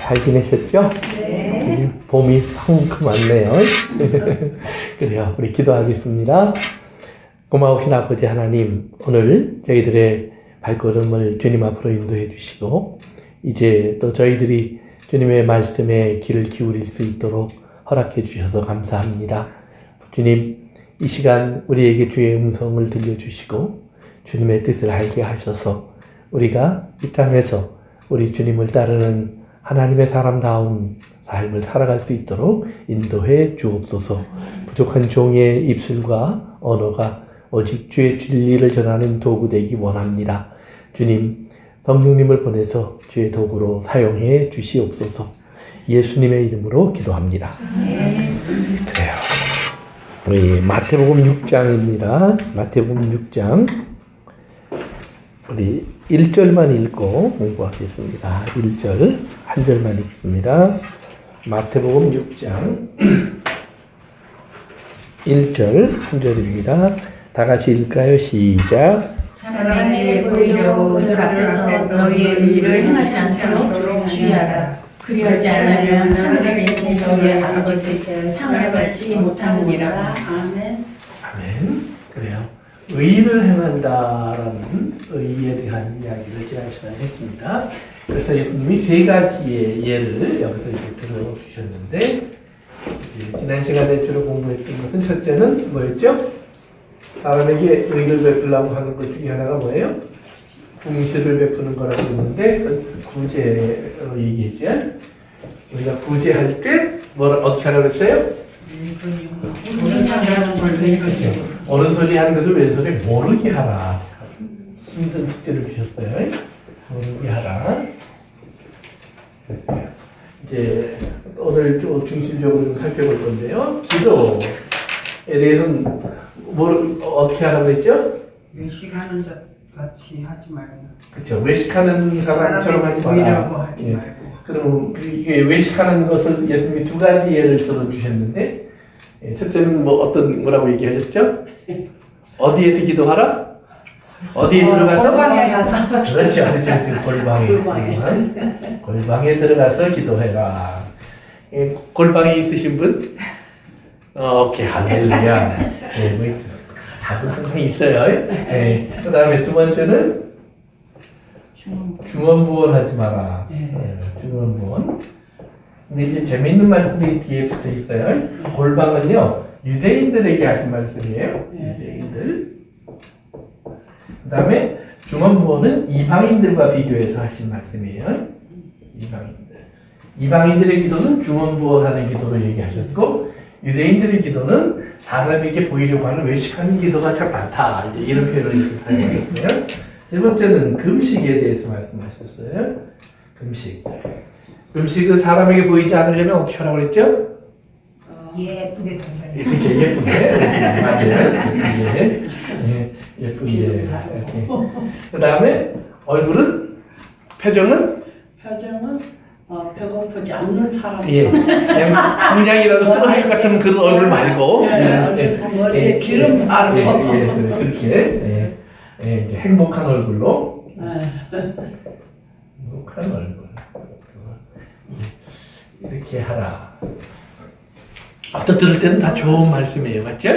잘 지내셨죠? 네. 봄이 상큼 왔네요. 그래요. 우리 기도하겠습니다. 고마우신 아버지 하나님, 오늘 저희들의 발걸음을 주님 앞으로 인도해 주시고, 이제 또 저희들이 주님의 말씀에 귀를 기울일 수 있도록 허락해 주셔서 감사합니다. 주님, 이 시간 우리에게 주의 음성을 들려주시고, 주님의 뜻을 알게 하셔서 우리가 이 땅에서 우리 주님을 따르는 하나님의 사람다운 삶을 살아갈 수 있도록 인도해 주옵소서. 부족한 종의 입술과 언어가 오직 주의 진리를 전하는 도구 되기 원합니다. 주님, 성령님을 보내서 주의 도구로 사용해 주시옵소서. 예수님의 이름으로 기도합니다. 그래요. 우리 마태복음 6장입니다. 마태복음 6장. 우리 1절만 읽고 공부하겠습니다. 1절 한 절만 읽습니다. 마태복음 6장 1절 한 절입니다. 다 같이 읽을까요? 시작. 사람에게 보이려고 늘 앞에서 너희의 일을 행하지 않도록 주의하라. 그리하지 않으면 하늘에 계신 너희 아버지께 상을 받지 못하느니라. 아멘. 아멘. 그래요. 의를 행한다라는 의에 대한 이야기를 지난 시간에 했습니다. 그래서 예수님이 세 가지의 예를 여기서 이제 들어주셨는데, 지난 시간에 주로 공부했던 것은 첫째는 뭐였죠? 사람에게 의를 베풀려고 하는 것 중에 하나가 뭐예요? 궁시를 베푸는 거라고 했는데, 구제로 얘기했죠. 우리가 구제할 때 어떻게 하라고 했어요? 어른소리 하는 것을 왼손에 모르게 하라. 힘든 숙제를 주셨어요. 모르게 하라. 이제 오늘 좀 중심적으로 좀 살펴볼 건데요. 기도에 대해서는 어떻게 하라고 했죠? 외식하는 자 같이 하지 말고. 그렇죠. 외식하는 사람처럼 하지 마라. 보이려고 하지 말고. 그럼 이게 외식하는 것을 예수님이 두 가지 예를 들어주셨는데, 첫째는 뭐라고 얘기하셨죠? 어디에서 기도하라? 어디에 들어가서? 골방에 가서. 그렇죠. 골방에 들어가서 기도해라. 골방에 있으신 분? 오케이, 할렐루야. 다들 항상 있어요. 그 다음에 두 번째는 중언부언 하지 마라. 중언부언. 근데 이제 재미있는 말씀이 뒤에 붙어 있어요. 골방은요, 유대인들에게 하신 말씀이에요. 유대인들. 그 다음에 중언부언은 이방인들과 비교해서 하신 말씀이에요. 이방인들의 기도는 중언부언하는 기도로 얘기하셨고, 유대인들의 기도는 사람에게 보이려고 하는 외식하는 기도가 참 많다. 이제 이런 표현을 사용하셨어요. 세 번째는 금식에 대해서 말씀하셨어요. 금식. 금식은 사람에게 보이지 않으려면 어떻게 하라고 그랬죠? 예쁘게 던져야 그렇죠. 예쁘게. 맞아요. 예쁘게. 이렇게. 그 다음에 얼굴은? 표정은 배고프지 않는 사람처럼. 그냥 당장이라도 쓰러질 것 같은 그런 얼굴 말고. 머리에 기름 바르고. 그렇게. 행복한 얼굴로. 행복한 얼굴. 이렇게 하라. 어떤 들을 때는 다 좋은 말씀이에요. 맞죠?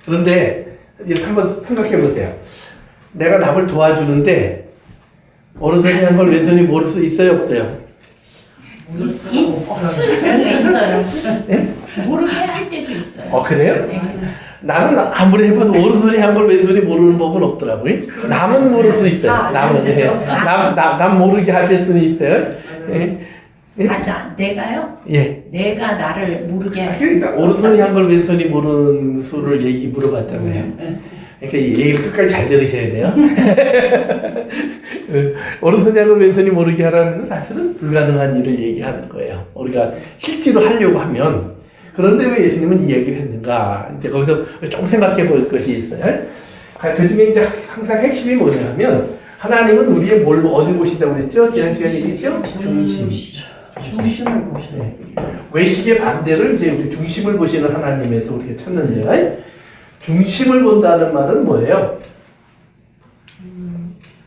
그런데 이제 한번 생각해 보세요. 내가 남을 도와주는데 오른손이 한 걸 왼손이 모를 수 있어요? 없어요? 있을 수 있어요. 네? 모르게 할 때도 있어요. 그래요? 나는 아무리 해봐도 오른손이 한 걸 왼손이 모르는 법은 없더라고요. 남은 모를 수 있어요. 남은. 남 모르게 하실 수는 있어요. 내가요? 예. 내가 나를 모르게. 그러니까 오른손이 한 걸 왼손이 모르는 수를 물어봤잖아요. 그러니까 이 얘기를 끝까지 잘 들으셔야 돼요. 오른손이 한 걸 왼손이 모르게 하라는 건 사실은 불가능한 일을 얘기하는 거예요. 우리가 실제로 하려고 하면. 그런데 왜 예수님은 이 얘기를 했는가? 이제 거기서 좀 생각해 볼 것이 있어요. 그 중에 이제 항상 핵심이 뭐냐면, 하나님은 우리의 어디 보신다고 그랬죠? 지난 시간에 얘기했죠? 중심을 보시는. 외식의 반대를 이제 우리 중심을 보시는 하나님에서 우리가 찾는데, 중심을 본다는 말은 뭐예요?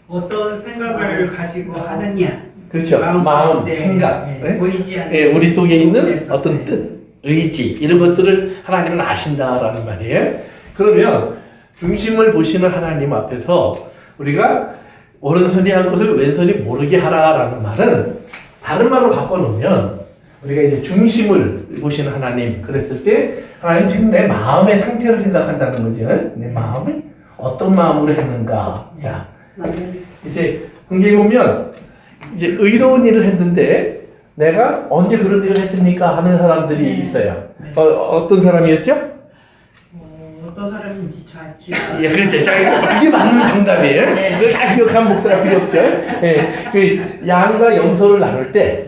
어떤 생각을 가지고 하느냐. 그렇죠. 마음, 네, 생각, 네, 네? 보이지 않는 예, 우리 속에 있는 부분에서, 어떤 네. 뜻, 의지 이런 것들을 하나님은 아신다라는 말이에요. 그러면 중심을 보시는 하나님 앞에서 우리가 오른손이 한 것을 왼손이 모르게 하라라는 말은 다른 말로 바꿔놓으면 우리가 이제 중심을 보시는 하나님 그랬을 때 하나님 지금 내 마음의 상태를 생각한다는 거죠. 내 마음을 어떤 마음으로 했는가. 자, 이제 성경에 보면 이제 의로운 일을 했는데 내가 언제 그런 일을 했습니까? 하는 사람들이 있어요. 어떤 사람이었죠? 어떤 사람인지 잘 기억. 예, 그렇죠. 자, 그게 맞는 정답이에요. 그걸 다 기억하면 목사가 필요 없죠. 예, 그 양과 염소를 나눌 때,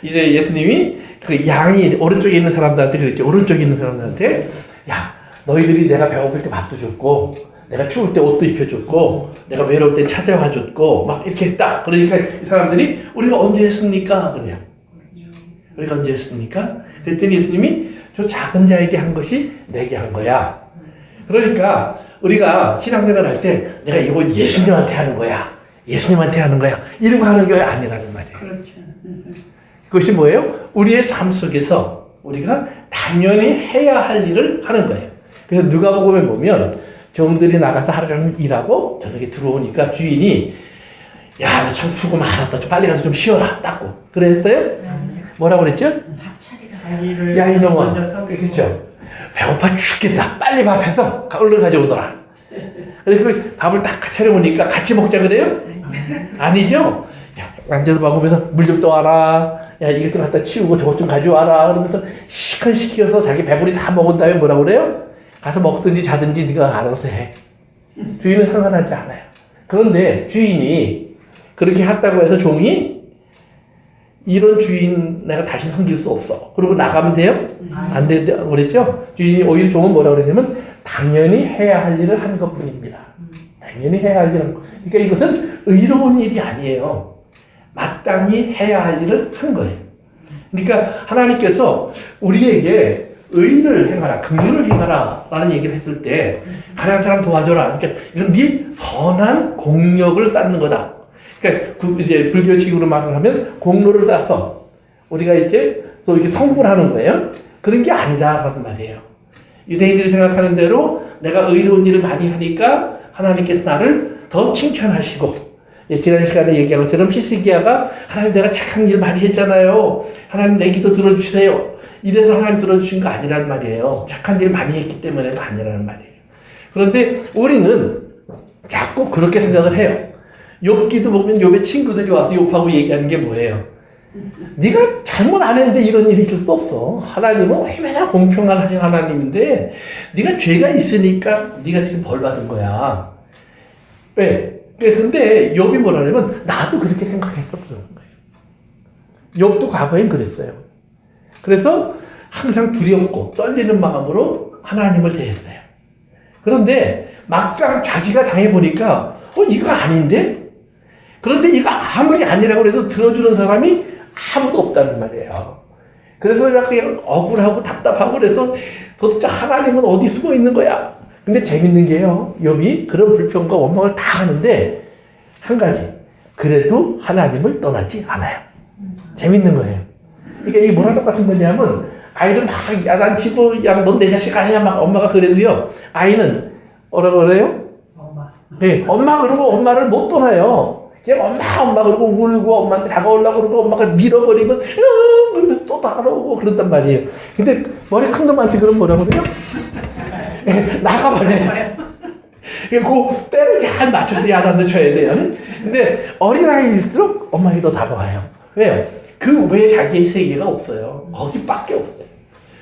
이제 예수님이 그 양이 오른쪽에 있는 사람들한테 그랬죠. 오른쪽에 있는 사람들한테, 야, 너희들이 내가 배고플 때 밥도 줬고, 내가 추울 때 옷도 입혀줬고, 내가 외로울 때 찾아와 줬고, 막 이렇게 했다. 그러니까 이 사람들이 우리가 언제 했습니까? 그냥. 우리가 언제 했습니까? 그랬더니 예수님이 저 작은 자에게 한 것이 내게 한 거야. 그러니까 우리가 신앙생활 할 때 내가 이거 예수님한테 하는 거야. 예수님한테 하는 거야. 이러고 하는 게 아니라는 말이에요. 그렇죠. 그것이 뭐예요? 우리의 삶 속에서 우리가 당연히 해야 할 일을 하는 거예요. 그래서 누가복음에 보면 종들이 나가서 하루 종일 일하고 저녁에 들어오니까 주인이 야, 너 참 수고 많았다. 좀 빨리 가서 좀 쉬어라. 닦고. 그랬어요? 뭐라고 그랬죠? 자기를 야, 이놈아. 먼저 섬기고. 그렇죠. 배고파 죽겠다. 빨리 밥해서 얼른 가져오더라. 그래서 그 밥을 딱 차려보니까 같이 먹자 그래요? 아니죠? 야, 앉아서 먹으면서 물 좀 떠와라. 야, 이것 좀 갖다 치우고 저것 좀 가져와라. 그러면서 시큰시켜서 자기 배불리 다 먹은 다음에 뭐라고 그래요? 가서 먹든지 자든지 네가 알아서 해. 주인은 상관하지 않아요. 그런데 주인이 그렇게 했다고 해서 종이 이런 주인 내가 다시 섬길 수 없어. 그리고 나가면 돼요? 안 된다고 그랬죠? 주인이 오히려 종은 뭐라고 그랬냐면 당연히 해야 할 일을 하는 것 뿐입니다. 당연히 해야 할 일을. 그러니까 이것은 의로운 일이 아니에요. 마땅히 해야 할 일을 한 거예요. 그러니까 하나님께서 우리에게 의를 행하라, 긍휼을 행하라 라는 얘기를 했을 때 가난한 사람 도와줘라. 그러니까 이건 네 선한 공력을 쌓는 거다. 그러니까 이제 불교식으로 말을 하면 공로를 쌓아서 우리가 이제 또 이렇게 성불하는 거예요. 그런 게 아니다라는 말이에요. 유대인들이 생각하는 대로 내가 의로운 일을 많이 하니까 하나님께서 나를 더 칭찬하시고, 지난 시간에 얘기한 것처럼 히스기야가 하나님 내가 착한 일 많이 했잖아요. 하나님 내 기도 들어주세요. 이래서 하나님 들어주신 거 아니란 말이에요. 착한 일 많이 했기 때문에가 아니라는 말이에요. 그런데 우리는 자꾸 그렇게 생각을 해요. 욥기도 보면 욥의 친구들이 와서 욥하고 얘기하는 게 뭐예요? 네가 잘못 안 했는데 이런 일이 있을 수 없어. 하나님은 얼마나 공평하신 하나님인데 네가 죄가 있으니까 네가 지금 벌 받은 거야. 왜? 근데 욥이 뭐라냐면 나도 그렇게 생각했어 그러는 거예요. 욥도 과거엔 그랬어요. 그래서 항상 두렵고 떨리는 마음으로 하나님을 대했어요. 그런데 막상 자기가 당해보니까 이거 아닌데? 그런데 이거 아무리 아니라고 해도 들어주는 사람이 아무도 없다는 말이에요. 그래서 그냥 억울하고 답답하고 그래서 도대체 하나님은 어디 숨어 있는 거야? 근데 재밌는 게요. 욥이 그런 불평과 원망을 다 하는데 한 가지. 그래도 하나님을 떠나지 않아요. 재밌는 거예요. 그러니까 이게 뭐랑 똑같은 거냐면 아이를 막 야단치고 야, 넌 내 자식 아니야 막 엄마가 그래도요. 아이는 뭐라고 그래요? 엄마. 네, 엄마 그러고 엄마를 못 떠나요. 그냥 엄마 그러고 울고 엄마한테 다가오려고 그러고 엄마가 밀어버리면 그러면서 또 다가오고 그런단 말이에요. 근데 머리 큰 놈한테 그럼 뭐라고 그래요? 나가버려요. 그 때를 잘 맞춰서 야단도 쳐야 돼요. 근데 어린아이일수록 엄마에게 더 다가와요. 왜요? 그 외에 자기의 세계가 없어요. 거기밖에 없어요.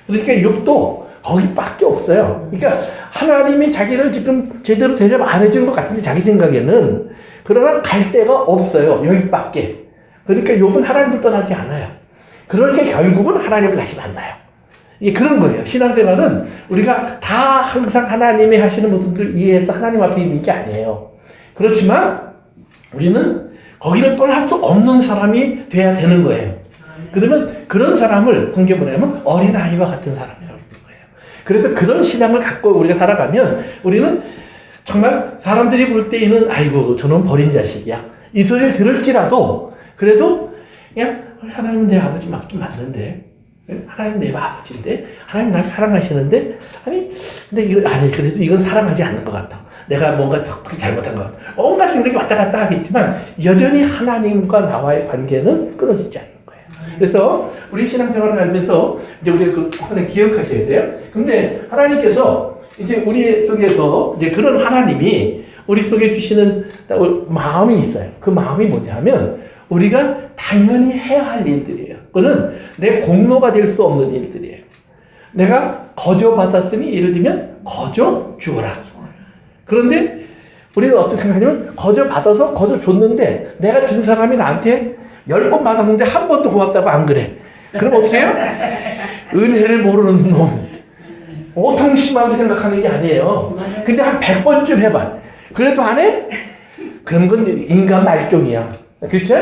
그러니까 욥도 거기밖에 없어요. 그러니까 하나님이 자기를 지금 제대로 대접 안 해주는 것 같은데 자기 생각에는 그러나 갈 데가 없어요. 여기밖에. 그러니까 욥은 하나님을 떠나지 않아요. 그러니까 결국은 하나님을 다시 만나요. 이게 그런 거예요. 신앙생활은 우리가 다 항상 하나님이 하시는 모든 걸 이해해서 하나님 앞에 있는 게 아니에요. 그렇지만 우리는 거기를 떠날 수 없는 사람이 돼야 되는 거예요. 그러면 그런 사람을 성경에 뭐냐면 어린아이와 같은 사람이라고 하는 거예요. 그래서 그런 신앙을 갖고 우리가 살아가면 우리는 정말 사람들이 볼 때에는 아이고 저놈 버린 자식이야. 이 소리를 들을지라도 그래도 그냥 하나님 내 아버지 맞긴 맞는데 하나님 내 아버지인데 하나님 날 사랑하시는데 아니 근데 이거 아니 그래도 이건 사랑하지 않는 것 같아. 내가 뭔가 특별히 잘못한 것 같아. 온갖 생각이 왔다 갔다 하겠지만 여전히 하나님과 나와의 관계는 끊어지지 않는 거예요. 그래서 우리 신앙생활을 하면서 이제 우리가 그 항상 기억하셔야 돼요. 근데 하나님께서 이제 우리 속에서 이제 그런 하나님이 우리 속에 주시는 마음이 있어요. 그 마음이 뭐냐면 우리가 당연히 해야 할 일들이에요. 그거는 내 공로가 될 수 없는 일들이에요. 내가 거저 받았으니 예를 들면 거저 주어라. 그런데 우리는 어떻게 생각하냐면 거저 받아서 거저 줬는데 내가 준 사람이 나한테 10번 받았는데 한 번도 고맙다고 안 그래. 그럼 어떻게 해요? 은혜를 모르는 놈. 보통 심하게 생각하는 게 아니에요. 근데 한 100번쯤 해봐. 그래도 안 해? 그런 건 인간 말종이야. 그렇죠?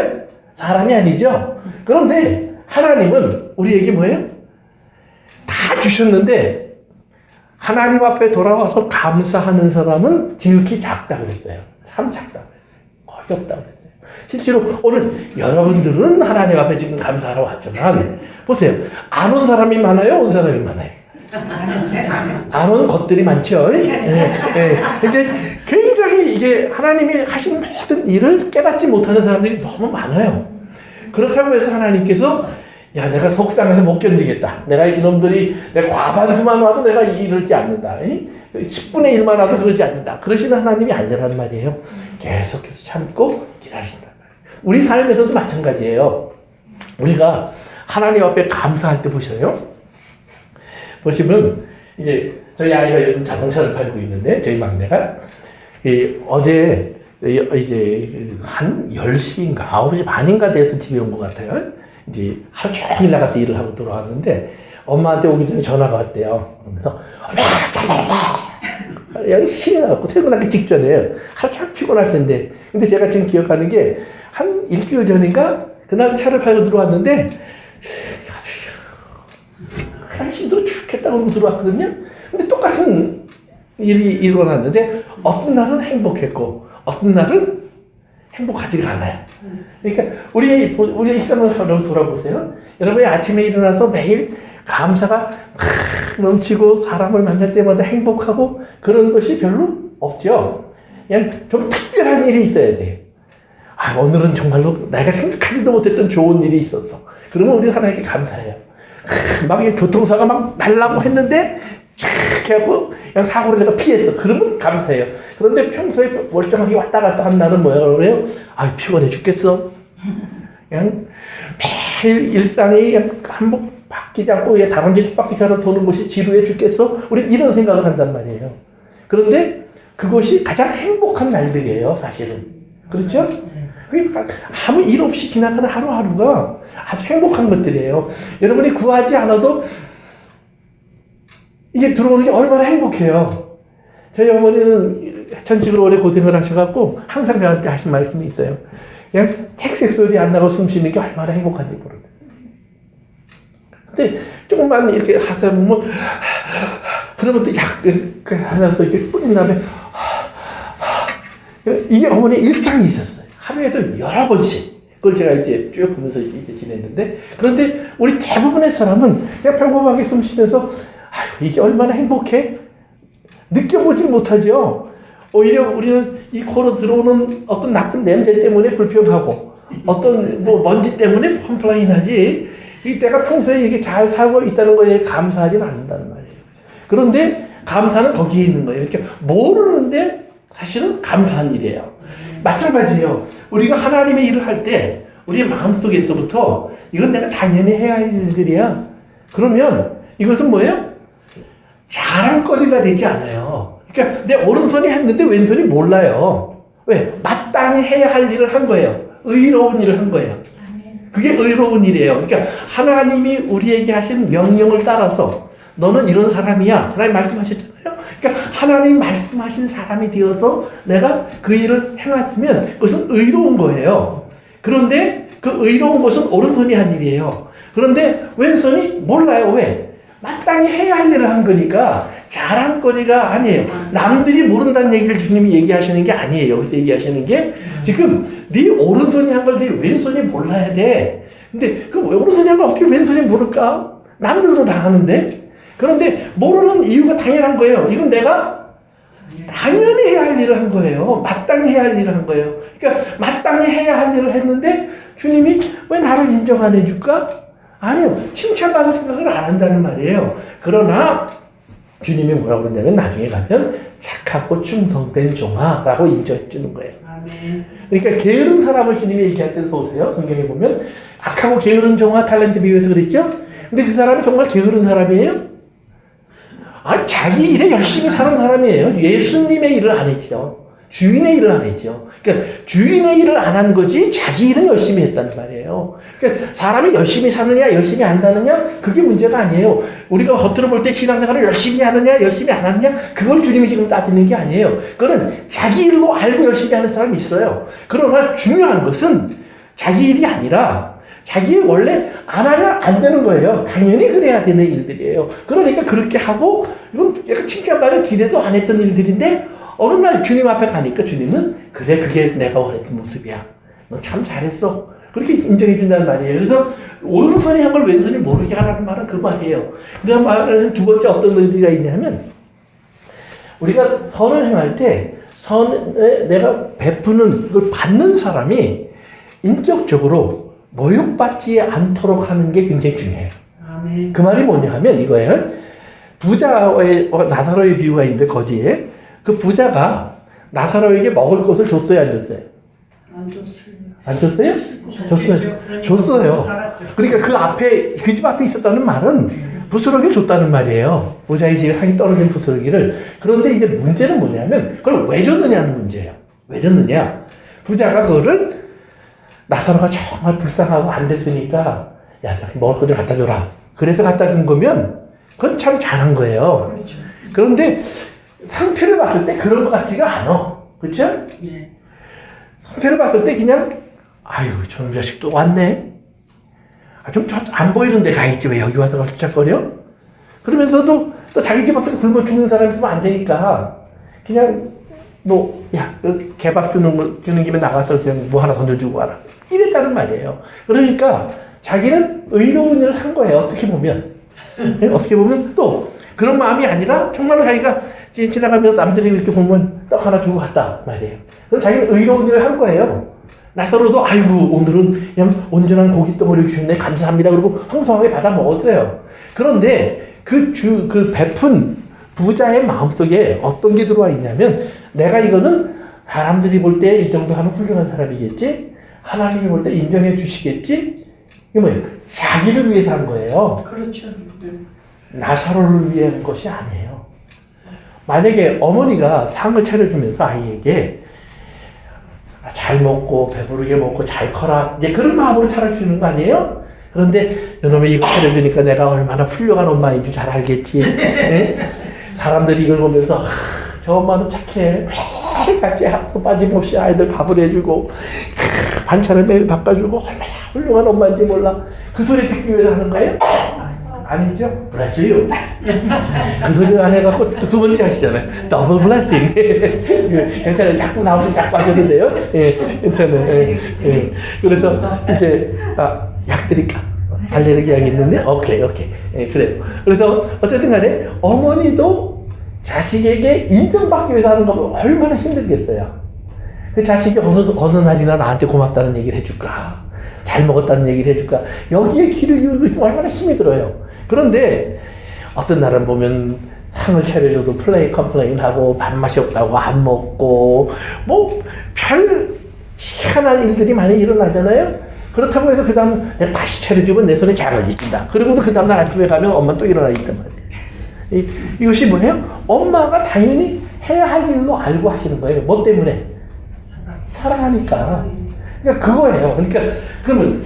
사람이 아니죠? 그런데 하나님은 우리에게 뭐예요? 다 주셨는데 하나님 앞에 돌아와서 감사하는 사람은 지극히 작다 그랬어요. 참 작다 그랬어요. 거의 없다 그랬어요. 실제로 오늘 여러분들은 하나님 앞에 지금 감사하러 왔지만 보세요. 안 온 사람이 많아요? 온 사람이 많아요? 안 온 것들이 많죠. 이제 굉장히 이게 하나님이 하신 모든 일을 깨닫지 못하는 사람들이 너무 많아요. 그렇다고 해서 하나님께서 야 내가 속상해서 못 견디겠다. 내가 이놈들이 내가 과반수만 와도 내가 이러지 않는다. 10분의 1만 와도 그러지 않는다. 그러시는 하나님이 아니라는 말이에요. 계속해서 참고 기다리신단 말이에요. 우리 삶에서도 마찬가지예요. 우리가 하나님 앞에 감사할 때 보셔요. 보시면 이제 저희 아이가 요즘 자동차를 팔고 있는데 저희 막내가 어제 이제 한 10시인가 9시 반인가 돼서 집에 온 것 같아요. 이제 하루 종일 나가서 일을 하고 돌아왔는데 엄마한테 오기 전에 전화가 왔대요. 그러면서 엄마 잘났다. 그냥 신이 나갖고 퇴근하기 직전에 하루 종일 피곤할 텐데 근데 제가 지금 기억하는 게 한 일주일 전인가 그날 차를 팔고 들어왔는데 그냥 힘들어 죽겠다고 그러고 들어왔거든요. 근데 똑같은 일이 일어났는데 어떤 날은 행복했고 어떤 날은 행복하지가 않아요. 그러니까 우리의 일상을 한번 돌아보세요. 여러분이 아침에 일어나서 매일 감사가 넘치고 사람을 만날 때마다 행복하고 그런 것이 별로 없죠. 그냥 좀 특별한 일이 있어야 돼요. 아, 오늘은 정말로 내가 생각하지도 못했던 좋은 일이 있었어. 그러면 우리 하나님께 감사해요. 막 교통사가 막 날라고 했는데 촥 해갖고 그냥 사고를 내가 피했어. 그러면 감사해요. 그런데 평소에 멀쩡하게 왔다 갔다 한 날은 뭐야 그래요? 아 피곤해 죽겠어. 그냥 매일 일상이 그냥 한번 바뀌지 않고 그냥 다람쥐 10바퀴처럼 도는 것이 지루해 죽겠어. 우리 이런 생각을 한단 말이에요. 그런데 그것이 가장 행복한 날들이에요 사실은. 그렇죠? 그러니까 아무 일 없이 지나가는 하루하루가 아주 행복한 것들이에요. 여러분이 구하지 않아도 이게 들어오는 게 얼마나 행복해요. 저희 어머니는 전직으로 오래 고생을 하셔갖고 항상 저한테 하신 말씀이 있어요. 그냥 색색 소리 안 나고 숨 쉬는 게 얼마나 행복한지 모르겠어요. 근데 조금만 이렇게 하다 보면 그러면 또 하나 또 이렇게 뿌린 다음에 이게 어머니의 일상이 있었어요. 하루에도 여러 번씩. 그걸 제가 이제 쭉 보면서 이제 지냈는데, 그런데 우리 대부분의 사람은 그냥 평범하게 숨 쉬면서, 아유, 이게 얼마나 행복해? 느껴보지 못하죠? 오히려 우리는 이 코로 들어오는 어떤 나쁜 냄새 때문에 불평하고, 어떤 뭐 먼지 때문에 컴플레인하지, 내가 평소에 이게 잘 살고 있다는 거에 감사하지는 않는다는 말이에요. 그런데 감사는 거기에 있는 거예요. 그러니까 모르는데 사실은 감사한 일이에요. 마찬가지예요. 우리가 하나님의 일을 할 때 우리의 마음속에서부터 이건 내가 당연히 해야 할 일들이야. 그러면 이것은 뭐예요? 자랑거리가 되지 않아요. 그러니까 내 오른손이 했는데 왼손이 몰라요. 왜? 마땅히 해야 할 일을 한 거예요. 의로운 일을 한 거예요. 그게 의로운 일이에요. 그러니까 하나님이 우리에게 하신 명령을 따라서 너는 이런 사람이야. 하나님 말씀하셨잖아요. 그러니까 하나님 말씀하신 사람이 되어서 내가 그 일을 해왔으면 그것은 의로운 거예요. 그런데 그 의로운 것은 오른손이 한 일이에요. 그런데 왼손이 몰라요. 왜? 마땅히 해야 할 일을 한 거니까 자랑거리가 아니에요. 남들이 모른다는 얘기를 주님이 얘기하시는 게 아니에요. 여기서 얘기하시는 게 지금 네 오른손이 한 걸 네 왼손이 몰라야 돼. 근데 그 오른손이 한 걸 어떻게 왼손이 모를까? 남들도 다 하는데. 그런데 모르는 이유가 당연한 거예요. 이건 내가 당연히 해야 할 일을 한 거예요. 마땅히 해야 할 일을 한 거예요. 그러니까 마땅히 해야 할 일을 했는데 주님이 왜 나를 인정 안 해줄까? 아니요. 칭찬받을 생각을 안 한다는 말이에요. 그러나 주님이 뭐라고 그러냐면 나중에 가면 착하고 충성된 종아라고 인정해 주는 거예요. 아멘. 그러니까 게으른 사람을 주님이 얘기할 때 보세요. 성경에 보면 악하고 게으른 종아 탤런트 비유해서 그랬죠? 근데 그 사람이 정말 게으른 사람이에요? 자기 일에 열심히 사는 사람이에요. 예수님의 일을 안 했죠. 주인의 일을 안 했죠. 그러니까 주인의 일을 안 한 거지 자기 일은 열심히 했다는 말이에요. 그러니까 사람이 열심히 사느냐 열심히 안 사느냐 그게 문제가 아니에요. 우리가 겉으로 볼 때 신앙생활을 열심히 하느냐 열심히 안 하느냐 그걸 주님이 지금 따지는 게 아니에요. 그거는 자기 일로 알고 열심히 하는 사람이 있어요. 그러나 중요한 것은 자기 일이 아니라 자기 일 원래 안 하면 안 되는 거예요. 당연히 그래야 되는 일들이에요. 그러니까 그렇게 하고 이건 약간 칭찬받을 기대도 안 했던 일들인데 어느 날 주님 앞에 가니까 주님은 그래 그게 내가 원했던 모습이야. 너 참 잘했어. 그렇게 인정해 준다는 말이에요. 그래서 오른손이 한 걸 왼손이 모르게 하라는 말은 그 말이에요. 그 말은 두 번째 어떤 의미가 있냐면 우리가 선을 행할 때 선에 내가 베푸는 걸 받는 사람이 인격적으로 모욕받지 않도록 하는 게 굉장히 중요해요. 아멘. 그 말이 뭐냐 하면 이거예요. 부자의 나사로의 비유가 있는데 거기에 그 부자가 나사로에게 먹을 것을 줬어요, 안 줬어요? 안 줬어요. 안 줬어요? 줬어요. 줬어요. 그러니까 그 앞에 그 집 앞에 있었다는 말은 부스러기를 줬다는 말이에요. 부자의 집에 상이 떨어진 부스러기를. 그런데 이제 문제는 뭐냐면 그걸 왜 줬느냐는 문제예요. 왜 줬느냐? 부자가 그거를 나사로가 정말 불쌍하고 안 됐으니까 야, 먹을 거 좀 갖다 줘라. 그래서 갖다 준 거면 그건 참 잘한 거예요. 그렇죠. 그런데 상태를 봤을 때 그런 것 같지가 않아. 그렇죠? 예. 상태를 봤을 때 그냥 아유 저놈 자식 또 왔네. 좀 안 보이는 데 가 있지 왜 여기 와서 헐떡거려? 그러면서도 또 자기 집 앞에서 굶어 죽는 사람이 있으면 안 되니까 그냥 개밥 주는 김에 나가서 그냥 뭐 하나 던져주고 와라. 이랬다는 말이에요. 그러니까 자기는 의로운 일을 한 거예요. 어떻게 보면. 어떻게 보면 또 그런 마음이 아니라 정말로 자기가 지나가면서 남들이 이렇게 보면 떡 하나 주고 갔다 말이에요. 그래서 자기는 의로운 일을 한 거예요. 나사로도 아이고 오늘은 그냥 온전한 고기 덩어리를 주셨네 감사합니다. 그리고 황송하게 받아 먹었어요. 그런데 그 베푼 부자의 마음속에 어떤 게 들어와 있냐면 내가 이거는 사람들이 볼 때 이 정도 하면 훌륭한 사람이겠지? 하나님이 볼 때 인정해 주시겠지? 이게 뭐예요? 자기를 위해서 한 거예요. 그렇죠. 나사로를 위한 것이 아니에요. 만약에 어머니가 상을 차려주면서 아이에게 잘 먹고 배부르게 먹고 잘 커라 이제 그런 마음으로 차려주는 거 아니에요? 그런데 이놈이 이거 차려주니까 내가 얼마나 훌륭한 엄마인 줄 잘 알겠지. 네? 사람들이 이걸 보면서 저 엄마는 착해. 매일같이 하루 빠짐없이 아이들 밥을 해주고 반찬을 매일 바꿔주고 얼마나 훌륭한 엄마인지 몰라. 그 소리 듣기 위해서 하는 거예요? 아니죠? 블레스유. 그 소리를 안 해갖고 또 두 번째 하시잖아요. 더블 블레싱. 괜찮아요. 자꾸 나오시면 자꾸 하셔도 돼요. 예, 괜찮아요. 예. 그래서 이제 약 드릴까? 알레르기 약이 있는데? 오케이. 예, 그래요. 그래서 어쨌든 간에 어머니도 자식에게 인정받기 위해서 하는 것도 얼마나 힘들겠어요. 그 자식이 어느 날이나 나한테 고맙다는 얘기를 해줄까? 잘 먹었다는 얘기를 해줄까? 여기에 귀를 기울이고 있으면 얼마나 힘이 들어요. 그런데 어떤 날은 보면 상을 차려줘도 컴플레인하고 밥맛이 없다고 안 먹고 뭐 별 희한한 일들이 많이 일어나잖아요. 그렇다고 해서 그 다음 내가 다시 차려주면 내 손에 장을 짓는다. 그리고도 그 다음날 아침에 가면 엄마 또 일어나 있단 말이에요. 이것이 뭐예요? 엄마가 당연히 해야 할 일로 알고 하시는 거예요. 뭐 때문에? 사랑하니까. 그러니까 그거예요. 그러니까 그러면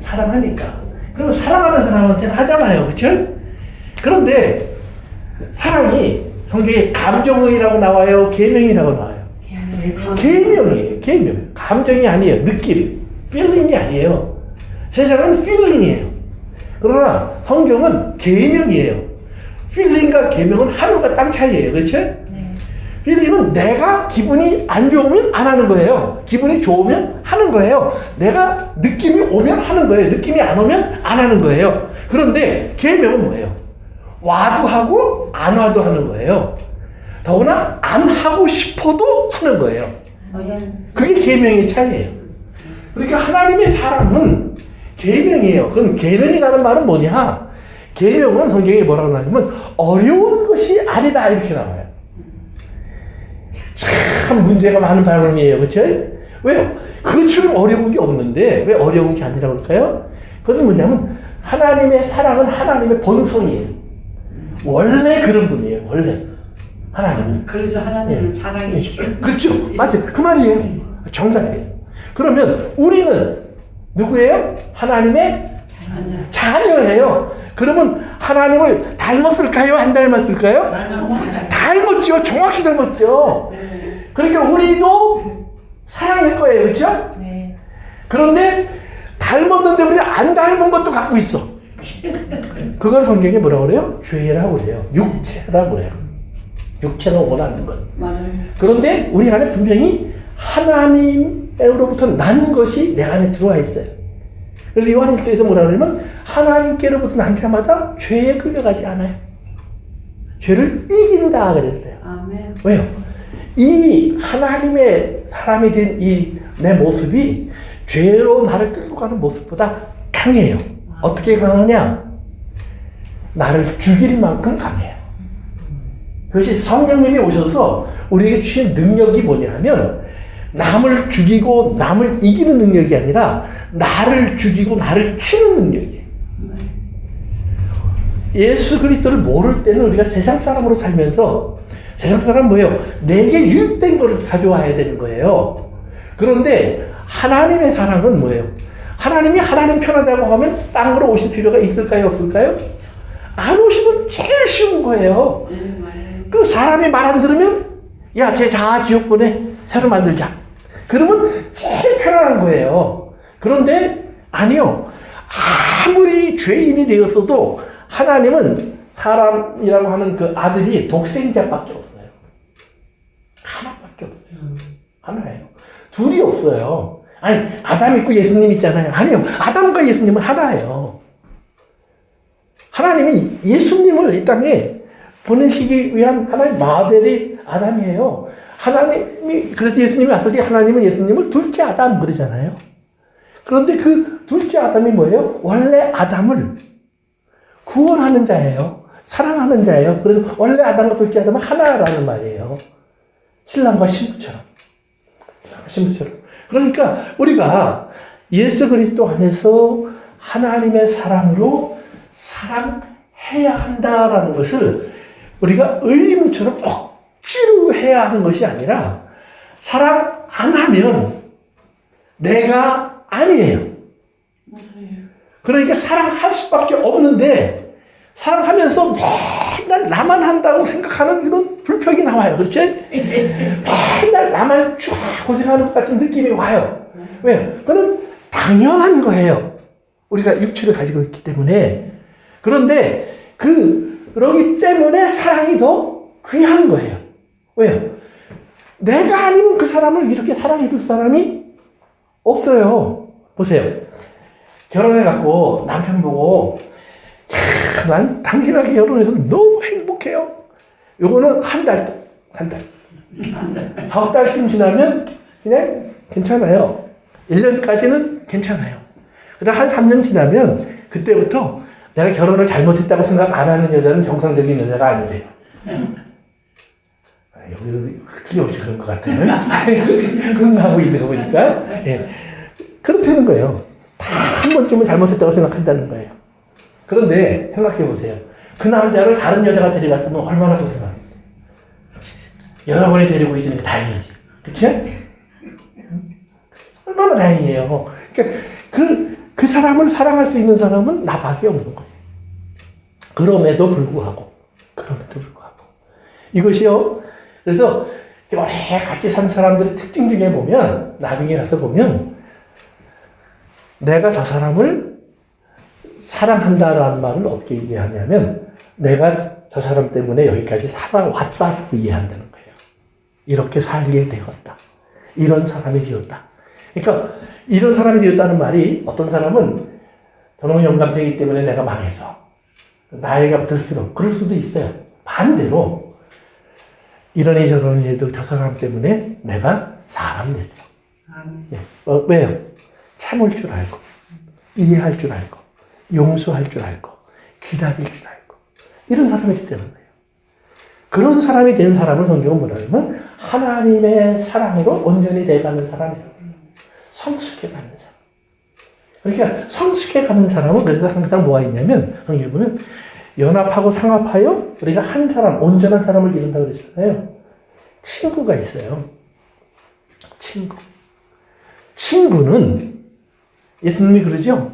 사랑하니까. 그러면 사랑하는 사람한테는 하잖아요. 그렇죠? 그런데 사랑이 성경에 감정의라고 나와요? 계명이라고 나와요? 계명이에요. 계명. 감정이 아니에요. 느낌. feeling이 아니에요. 세상은 feeling이에요. 그러나 성경은 계명이에요. 필링과 계명은 하늘과 땅 차이예요. 그렇죠? 네. 필링은 내가 기분이 안 좋으면 안 하는 거예요. 기분이 좋으면 하는 거예요. 내가 느낌이 오면 하는 거예요. 느낌이 안 오면 안 하는 거예요. 그런데 계명은 뭐예요? 와도 하고 안 와도 하는 거예요. 더구나 안 하고 싶어도 하는 거예요. 그게 계명의 차이예요. 그러니까 하나님의 사랑은 계명이에요. 그럼 계명이라는 말은 뭐냐? 계명은 성경에 뭐라고 나오냐면 어려운 것이 아니다 이렇게 나와요. 참 문제가 많은 발음이에요. 그렇죠? 왜요? 그것처럼 어려운 게 없는데 왜 어려운 게 아니라고 할까요? 그것은 뭐냐면 하나님의 사랑은 하나님의 본성이에요. 원래 그런 분이에요. 원래 하나님은. 그래서 하나님은 사랑이시죠. 그렇죠. 맞아요. 그 말이에요. 정답이에요. 그러면 우리는 누구예요? 하나님의 자녀예요. 그러면 하나님을 닮았을까요? 안 닮았을까요? 닮았죠. 정확히 닮았죠. 그러니까 우리도 사랑일 거예요. 그렇죠? 네. 그런데 닮았는데 우리 안 닮은 것도 갖고 있어. 그걸 성경에 뭐라고 그래요? 죄라고 그래요. 육체라고 그래요. 육체가 원하는 것. 맞아요. 그런데 우리 안에 분명히 하나님으로부터 난 것이 내 안에 들어와 있어요. 그래서 요한일서에서 뭐라 그러냐면 하나님께로부터 난 자마다 죄에 끌려가지 않아요. 죄를 이긴다 그랬어요. 아멘. 왜요? 이 하나님의 사람이 된 이 내 모습이 죄로 나를 끌고 가는 모습보다 강해요. 어떻게 강하냐? 나를 죽일 만큼 강해요. 그것이 성령님이 오셔서 우리에게 주신 능력이 뭐냐 하면 남을 죽이고 남을 이기는 능력이 아니라 나를 죽이고 나를 치는 능력이에요. 예수 그리스도를 모를 때는 우리가 세상 사람으로 살면서 세상 사람은 뭐예요? 내게 유익된 것을 가져와야 되는 거예요. 그런데 하나님의 사랑은 뭐예요? 하나님이 하나님 편하다고 하면 땅으로 오실 필요가 있을까요? 없을까요? 안 오시면 제일 쉬운 거예요. 그 사람이 말 안 들으면 야, 쟤 다 지옥 보내. 새로 만들자. 그러면 제일 편안한 거예요. 그런데 아니요. 아무리 죄인이 되었어도 하나님은 사람이라고 하는 그 아들이 독생자밖에 없어요. 하나밖에 없어요. 하나예요. 둘이 없어요. 아니, 아담 있고 예수님 있잖아요. 아니요. 아담과 예수님은 하나예요. 하나님이 예수님을 이 땅에 보내시기 위한 하나님 마벨이 아담이에요. 하나님이, 그래서 예수님이 왔을 때 하나님은 예수님을 둘째 아담 그러잖아요. 그런데 그 둘째 아담이 뭐예요? 원래 아담을 구원하는 자예요. 사랑하는 자예요. 그래서 원래 아담과 둘째 아담은 하나라는 말이에요. 신랑과 신부처럼. 신랑과 신부처럼. 그러니까 우리가 예수 그리스도 안에서 하나님의 사랑으로 사랑해야 한다라는 것을 우리가 의무처럼 억지로 해야 하는 것이 아니라 사랑 안 하면 내가 아니에요. 그러니까 사랑할 수밖에 없는데 사랑하면서 맨날 나만 한다고 생각하는 그런 불평이 나와요. 그렇지? 맨날 나만 쭉 고생하는 것 같은 느낌이 와요. 왜요? 그건 당연한 거예요. 우리가 육체를 가지고 있기 때문에. 그런데 그러기 때문에 사랑이 더 귀한 거예요. 왜요? 내가 아니면 그 사람을 이렇게 사랑해 줄 사람이 없어요. 보세요. 결혼해갖고 남편 보고 난 당신하고 결혼해서 너무 행복해요. 요거는 한 달. 석 달쯤 지나면 그냥 괜찮아요. 1년까지는 괜찮아요. 그다음 한 3년 지나면 그때부터 내가 결혼을 잘못했다고 생각 안 하는 여자는 정상적인 여자가 아니래요. 여기도 틀림없이 그런 것 같아요. 흥하고 있는 거 보니까. 예. 그렇다는 거예요. 다 한 번쯤은 잘못했다고 생각한다는 거예요. 그런데 생각해 보세요. 그 남자를 다른 여자가 데려갔으면 얼마나 고생하겠어요. 여러분이 데리고 있으니까 다행이지. 그치? 얼마나 다행이에요. 그러니까 그 사람을 사랑할 수 있는 사람은 나밖에 없는 거예요. 그럼에도 불구하고. 이것이요. 그래서 오래 같이 산 사람들의 특징 중에 보면, 나중에 가서 보면, 내가 저 사람을 사랑한다라는 말을 어떻게 얘기하냐면, 내가 저 사람 때문에 여기까지 살아왔다고 이해한다는 거예요. 이렇게 살게 되었다. 이런 사람이 되었다. 그러니까 이런 사람이 되었다는 말이 어떤 사람은 저놈의 영감탱이기 때문에 내가 망해서 나이가 들수록 그럴 수도 있어요. 반대로 이러니 저러니 해도 저 사람 때문에 내가 사람 됐어. 예. 왜요? 참을 줄 알고 이해할 줄 알고 용서할 줄 알고 기다릴 줄 알고 이런 사람이 되는 거예요. 그런 사람이 된 사람을 성경은 뭐라 하냐면 하나님의 사랑으로 온전히 돼가는 사람이에요. 성숙해가는 사람. 그러니까 성숙해가는 사람은 그래서 항상 뭐가 있냐면 성경에 보면 연합하고 상합하여 우리가 한 사람, 온전한 사람을 이룬다고 그랬잖아요. 친구가 있어요. 친구. 친구는 예수님이 그러죠.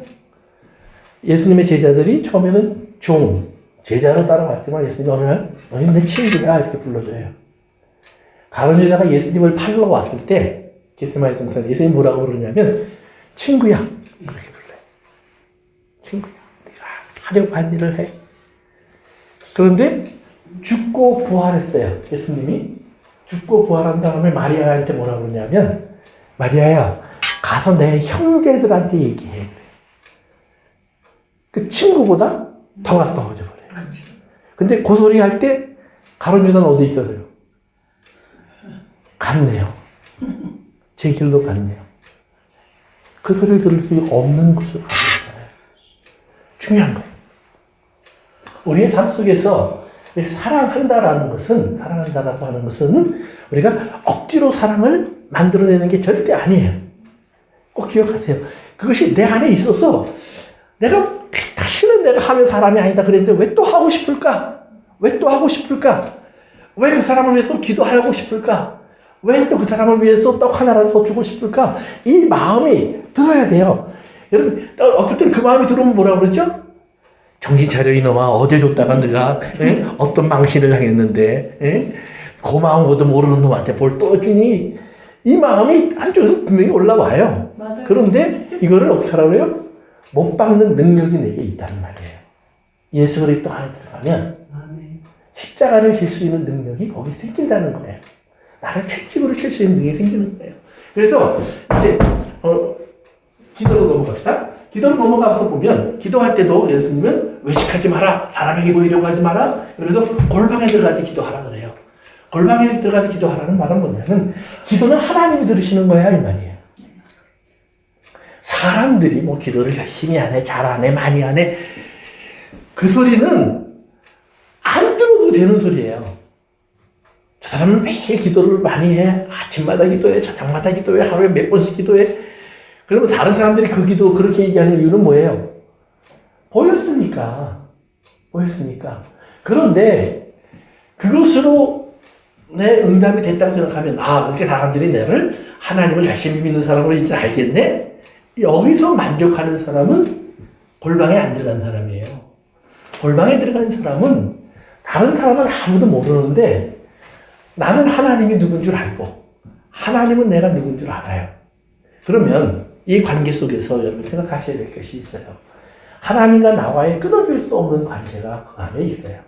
예수님의 제자들이 처음에는 제자로 따라왔지만 예수님이 어느 날 너희 내 친구야 이렇게 불러줘요. 가룟 유다가 예수님을 팔러 왔을 때 겟세마네 동산 예수님이 뭐라고 그러냐면 친구야 이렇게 불러요. 친구야 네가 하려고 한 일을 해. 그런데 죽고 부활했어요. 예수님이 죽고 부활한 다음에 마리아한테 뭐라고 그러냐면 마리아야 가서 내 형제들한테 얘기해. 그 친구보다 더 가까워져 버려요. 근데 그 소리 할 때 가룟 유다는 어디 있어요? 갔네요. 제 길로 갔네요. 그 소리를 들을 수 없는 곳으로 가고 있잖아요. 중요한 거예요. 우리의 삶 속에서 사랑한다라고 하는 것은 우리가 억지로 사랑을 만들어내는 게 절대 아니에요. 꼭 기억하세요. 그것이 내 안에 있어서 다시는 내가 하면 사람이 아니다 그랬는데 왜 또 하고 싶을까? 왜 또 하고 싶을까? 왜 그 사람을 위해서 기도하고 싶을까? 왜 또 그 사람을 위해서 떡 하나라도 더 주고 싶을까? 이 마음이 들어야 돼요. 여러분, 어떨 때는 그 마음이 들어오면 뭐라 그러죠? 정신 차려 이놈아. 어제 줬다가 네가 어떤 망신을 당했는데 고마운 것도 모르는 놈한테 뭘 또 주니? 이 마음이 한쪽에서 분명히 올라와요. 맞아요. 그런데 이거를 어떻게 하라고 해요? 못 박는 능력이 내게 있다는 말이에요. 예수 그리스도 안에 들어가면 십자가를 질 수 있는 능력이 거기 생긴다는 거예요. 나를 채찍으로 칠 수 있는 능력이 생기는 거예요. 그래서 이제 기도로 넘어갑시다. 기도로 넘어가서 보면 기도할 때도 예수님은 외식하지 마라. 사람에게 보이려고 하지 마라. 그래서 골방에 들어가서 기도하라 그래요. 골방에 들어가서 기도하라는 말은 뭐냐면 기도는 하나님이 들으시는 거야 이 말이에요. 사람들이 뭐 기도를 열심히 하네, 잘하네, 많이 하네 그 소리는 안 들어도 되는 소리예요. 저 사람은 매일 기도를 많이 해. 아침마다 기도해, 저녁마다 기도해, 하루에 몇 번씩 기도해. 그러면 다른 사람들이 그 기도 그렇게 얘기하는 이유는 뭐예요? 보였으니까. 그런데 그것으로 내 응답이 됐다고 생각하면 그렇게 사람들이 나를 하나님을 열심히 믿는 사람으로 이제 알겠네? 여기서 만족하는 사람은 골방에 안 들어간 사람이에요. 골방에 들어간 사람은 다른 사람은 아무도 모르는데 나는 하나님이 누군 줄 알고 하나님은 내가 누군 줄 알아요. 그러면 이 관계 속에서 여러분 생각하셔야 될 것이 있어요. 하나님과 나와의 끊어질 수 없는 관계가 그 안에 있어요.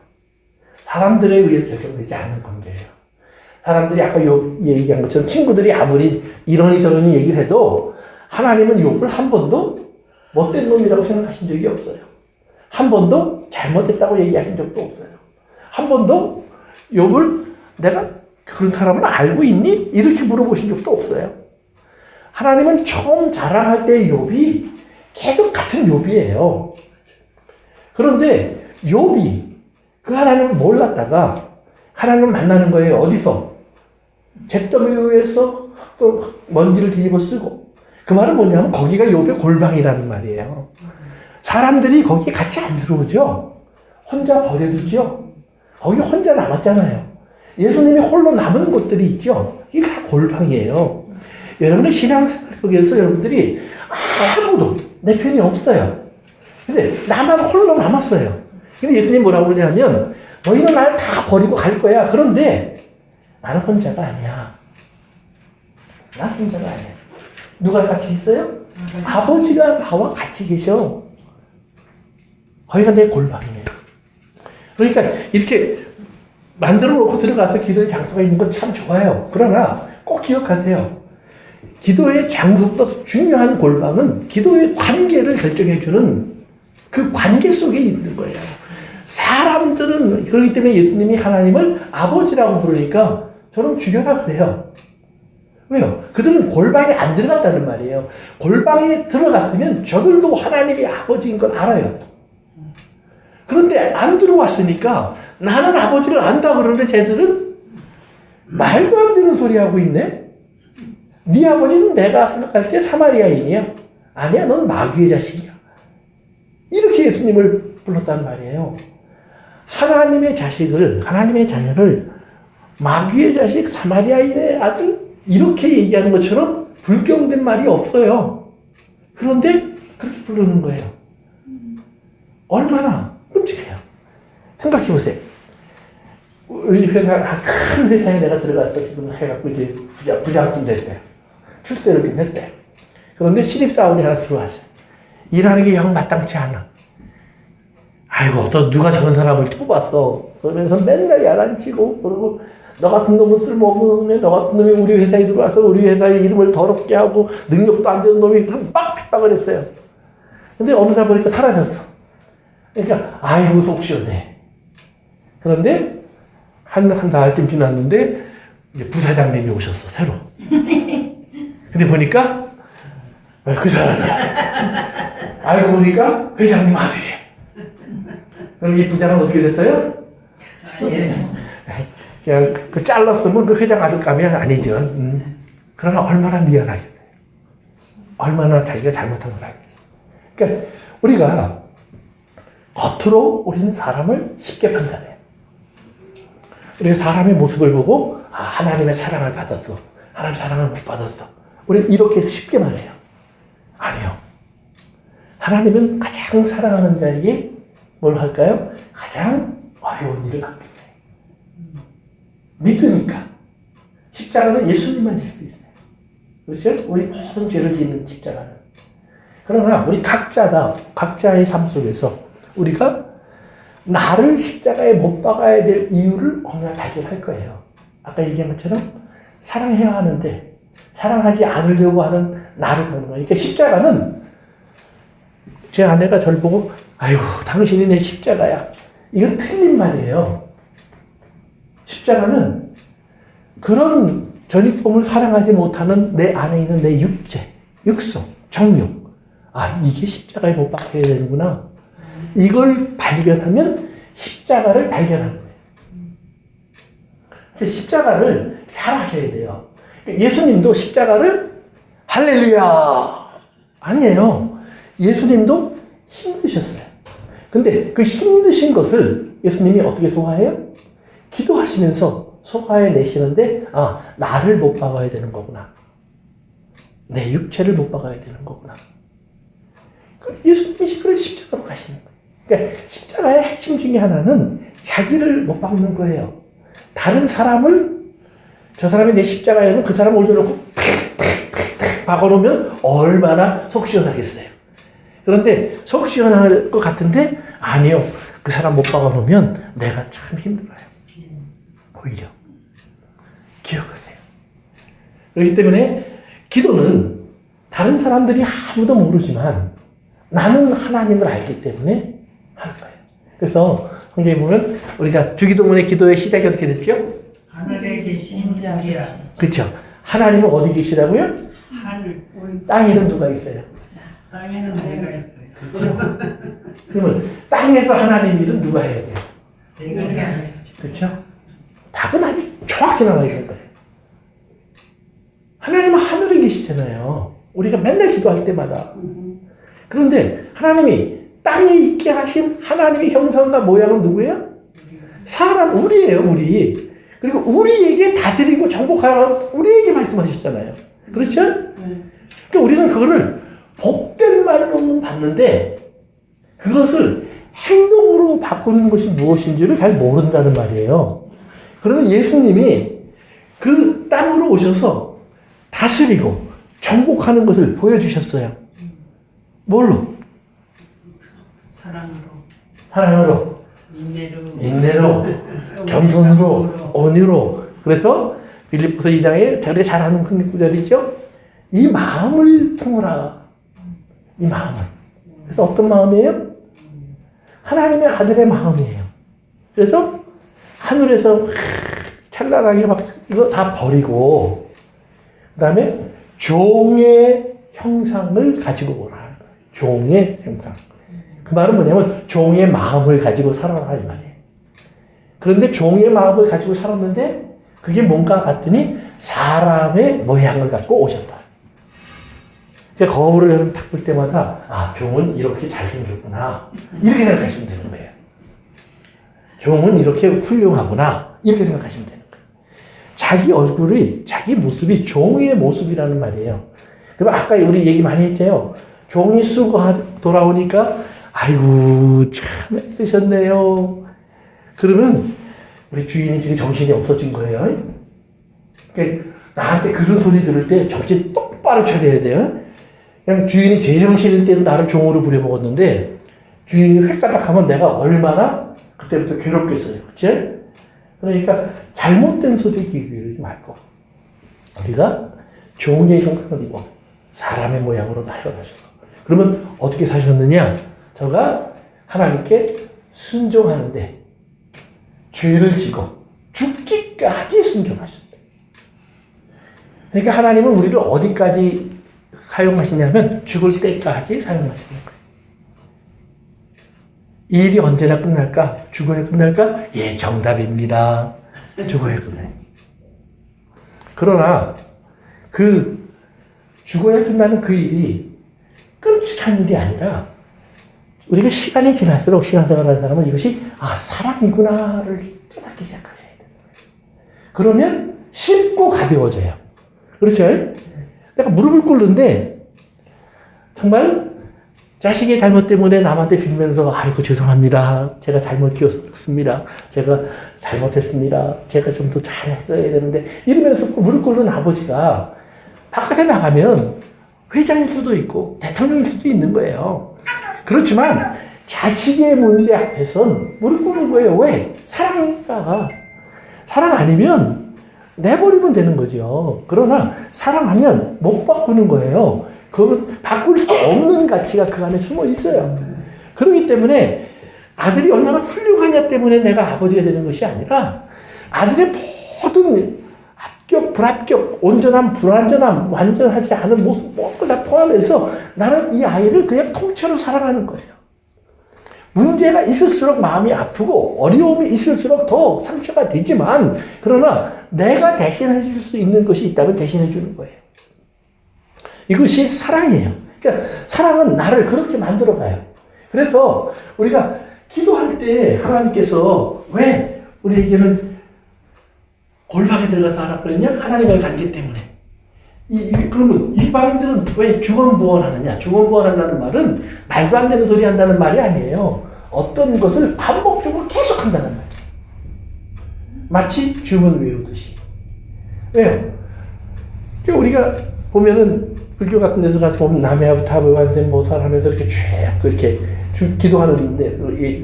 사람들에 의해 결정되지 않는 관계예요. 사람들이 아까 얘기한 것처럼 친구들이 아무리 이러니 저러니 얘기를 해도 하나님은 욥을 한 번도 못된 놈이라고 생각하신 적이 없어요. 한 번도 잘못했다고 얘기하신 적도 없어요. 한 번도 욥을 내가 그런 사람을 알고 있니? 이렇게 물어보신 적도 없어요. 하나님은 처음 자랑할 때 욥이 계속 같은 욥이에요. 그런데 욥이 그 하나님을 몰랐다가 하나님을 만나는 거예요. 어디서? 잿더미 위에서 또 먼지를 뒤집어 쓰고. 그 말은 뭐냐면 거기가 욥의 골방이라는 말이에요. 사람들이 거기에 같이 안 들어오죠. 혼자 버려두죠. 거기 혼자 남았잖아요. 예수님이 홀로 남은 곳들이 있죠. 이게 다 골방이에요. 여러분의 신앙생활 속에서 여러분들이 아무도 내 편이 없어요. 근데 나만 홀로 남았어요. 근데 예수님이 뭐라고 그러냐면 너희는 나를 다 버리고 갈 거야. 그런데 나는 혼자가 아니야. 나 혼자가 아니야. 누가 같이 있어요? 아버지가 나와 같이 계셔. 거기가 내 골방이에요. 그러니까 이렇게 만들어 놓고 들어가서 기도의 장소가 있는 건 참 좋아요. 그러나 꼭 기억하세요. 기도의 장소보다 중요한 골방은 기도의 관계를 결정해주는 그 관계 속에 있는 거예요. 사람들은 그렇기 때문에 예수님이 하나님을 아버지라고 부르니까 저는 죽여라 그래요. 왜요? 그들은 골방에 안 들어갔다는 말이에요. 골방에 들어갔으면 저들도 하나님이 아버지인 걸 알아요. 그런데 안 들어왔으니까 나는 아버지를 안다 그러는데 쟤들은 말도 안 되는 소리 하고 있네? 네 아버지는 내가 생각할 때 사마리아인이야. 아니야, 넌 마귀의 자식이야. 이렇게 예수님을 불렀단 말이에요. 하나님의 자식을, 하나님의 자녀를 마귀의 자식, 사마리아인의 아들 이렇게 얘기하는 것처럼 불경된 말이 없어요. 그런데 그렇게 부르는 거예요. 얼마나 끔찍해요. 생각해 보세요. 우리 회사, 큰 회사에 내가 들어가서 지금 해갖고 이제 부장쯤 됐어요. 출세를 좀 했어요. 그런데 신입사원이 하나 들어왔어요. 일하는 게 영 마땅치 않아. 아이고, 또 누가 저런 사람을 뽑았어. 그러면서 맨날 야단치고, 그러고, 너 같은 놈은 쓸모없는 놈이, 너 같은 놈이 우리 회사에 들어와서 우리 회사의 이름을 더럽게 하고, 능력도 안 되는 놈이 막 핍박을 했어요. 근데 어느 날 보니까 사라졌어. 그러니까, 아이고, 속 시원해. 그런데, 한 달쯤 지났는데, 이제 부사장님이 오셨어, 새로. 근데 보니까, 그 사람이야. 알고 보니까 회장님 아들이야. 그럼 이 부장은 어떻게 됐어요? 그냥 그 잘랐으면 그 회장 아들감이 아니죠. 그러나 얼마나 미안하겠어요. 얼마나 자기가 잘못한 걸 알겠어요. 그러니까 우리가 겉으로 우리는 사람을 쉽게 판단해요. 우리가 사람의 모습을 보고 하나님의 사랑을 받았어. 하나님의 사랑을 못 받았어. 우리는 이렇게 쉽게 말해요. 아니요. 하나님은 가장 사랑하는 자에게 뭘 할까요? 가장 어려운 일을 맡깁니다. 믿으니까. 십자가는 예수님만 질 수 있어요. 그렇죠? 우리 모든 죄를 짓는 십자가는. 그러나 우리 각자의 삶 속에서 우리가 나를 십자가에 못 박아야 될 이유를 어느 날 발견할 거예요. 아까 얘기한 것처럼 사랑해야 하는데 사랑하지 않으려고 하는 나를 보는 거예요. 그러니까 십자가는 제 아내가 저를 보고 아이고 당신이 내 십자가야. 이건 틀린 말이에요. 십자가는 그런 전입범을 사랑하지 못하는 내 안에 있는 내 육체, 육성, 정욕. 이게 십자가에 못 박혀야 되는구나. 이걸 발견하면 십자가를 발견하는 거예요. 십자가를 잘 하셔야 돼요. 예수님도 십자가를 할렐루야 아니에요. 예수님도 힘드셨어요. 근데 그 힘드신 것을 예수님이 어떻게 소화해요? 기도하시면서 소화해 내시는데 나를 못 박아야 되는 거구나. 내 육체를 못 박아야 되는 거구나. 예수님이 그런 십자가로 가시는 거예요. 그러니까 십자가의 핵심 중에 하나는 자기를 못 박는 거예요. 다른 사람을 저 사람이 내 십자가에는 그 사람을 올려놓고 탁탁탁탁 박아놓으면 얼마나 속 시원하겠어요. 그런데 속 시원할 것 같은데 아니요. 그 사람 못 박아놓으면 내가 참 힘들어요. 오히려 기억하세요. 그렇기 때문에 기도는 다른 사람들이 아무도 모르지만 나는 하나님을 알기 때문에 하는 거예요. 그래서 성경에 보면 우리가 주기도문의 기도의 시작이 어떻게 됐죠? 하늘에 계신 자비야. 그렇죠. 하나님은 어디 계시라고요? 하늘, 땅에는 누가 있어요? 땅에는 내가 있어요. 그렇죠. 그러면 땅에서 하나님 일은 누가 해야 돼요? 내가 해야죠. 그렇죠? 답은 아주 정확히 나와 있는 거예요. 하나님은 하늘에 계시잖아요. 우리가 맨날 기도할 때마다. 그런데 하나님이 땅에 있게 하신 하나님의 형상과 모양은 누구예요? 사람, 우리예요, 우리. 그리고 우리에게 다스리고 정복하라고 우리에게 말씀하셨잖아요. 그렇죠? 그러니까 우리는 그거를 복된 말로는 봤는데 그것을 행동으로 바꾸는 것이 무엇인지를 잘 모른다는 말이에요. 그러면 예수님이 그 땅으로 오셔서 다스리고 정복하는 것을 보여주셨어요. 뭘로? 사랑으로. 사랑으로. 인내로, 겸손으로, 온유로. 그래서 빌립보서 2장에 저를 잘하는 구절이죠. 이 마음을 품으라. 이 마음을. 그래서 어떤 마음이에요? 하나님의 아들의 마음이에요. 그래서 하늘에서 찬란하게 막 이거 다 버리고 그 다음에 종의 형상을 가지고 오라. 종의 형상. 그 말은 뭐냐면 종의 마음을 가지고 살아라 이 말이에요. 그런데 종의 마음을 가지고 살았는데 그게 뭔가 봤더니 사람의 모양을 갖고 오셨다. 그러니까 거울을 여러분 딱 볼 때마다 아 종은 이렇게 잘생겼구나 이렇게 생각하시면 되는 거예요. 종은 이렇게 훌륭하구나 이렇게 생각하시면 되는 거예요. 자기 얼굴이 자기 모습이 종의 모습이라는 말이에요. 그럼 아까 우리 얘기 많이 했죠. 종이 쓰고 돌아오니까 아이고 참 애쓰셨네요. 그러면 우리 주인이 지금 정신이 없어진 거예요. 그러니까 나한테 그런 소리 들을 때 정신 똑바로 차려야 돼요. 그냥 주인이 제정신일 때도 나를 종으로 부려먹었는데 주인이 획가닥하면 내가 얼마나 그때부터 괴롭겠어요. 그치? 그러니까 잘못된 소리 기르지 말고 우리가 종의 형상을 입어 사람의 모양으로 태어나셨고 그러면 어떻게 사셨느냐? 저가 하나님께 순종하는데 죄를 지고 죽기까지 순종하셨다. 그러니까 하나님은 우리를 어디까지 사용하시냐면 죽을 때까지 사용하시는 거예요. 이 일이 언제나 끝날까? 죽어야 끝날까? 예, 정답입니다. 죽어야 끝나요. 그러나 그 죽어야 끝나는 그 일이 끔찍한 일이 아니라 우리가 시간이 지날수록 신앙생활하는 사람은 이것이 사랑이구나를 깨닫기 시작하셔야 돼요. 그러면 쉽고 가벼워져요. 그렇죠? 내가 무릎을 꿇는데 정말 자식의 잘못 때문에 남한테 빌면서 아이고 죄송합니다. 제가 잘못 키웠습니다. 제가 잘못했습니다. 제가 좀 더 잘했어야 되는데 이러면서 무릎 꿇는 아버지가 바깥에 나가면 회장일 수도 있고 대통령일 수도 있는 거예요. 그렇지만 자식의 문제 앞에선 무릎 꿇는 거예요. 왜? 사랑이니까. 사랑 아니면 내버리면 되는 거죠. 그러나 사랑하면 못 바꾸는 거예요. 그걸 바꿀 수 없는 가치가 그 안에 숨어 있어요. 그렇기 때문에 아들이 얼마나 훌륭하냐 때문에 내가 아버지가 되는 것이 아니라 아들의 모든 합격, 불합격, 온전함, 불완전함, 완전하지 않은 모습 모든 걸 다 포함해서 나는 이 아이를 그냥 통째로 사랑하는 거예요. 문제가 있을수록 마음이 아프고 어려움이 있을수록 더 상처가 되지만 그러나 내가 대신해 줄 수 있는 것이 있다면 대신해 주는 거예요. 이것이 사랑이에요. 그러니까 사랑은 나를 그렇게 만들어 가요. 그래서 우리가 기도할 때 하나님께서 왜 우리에게는 골방에 들어가서 하라 그랬냐? 하나님을 관계 때문에. 그러면 이방인들은 왜 중언부언하느냐? 중언부언한다는 말은 말도 안 되는 소리 한다는 말이 아니에요. 어떤 것을 반복적으로 계속 한다는 말이에요. 마치 주문 외우듯이. 왜요? 우리가 보면은 불교 같은 데서 가서 보면 남해하고 타부관세 모살하면서 이렇게 쭉 그렇게 기도하는데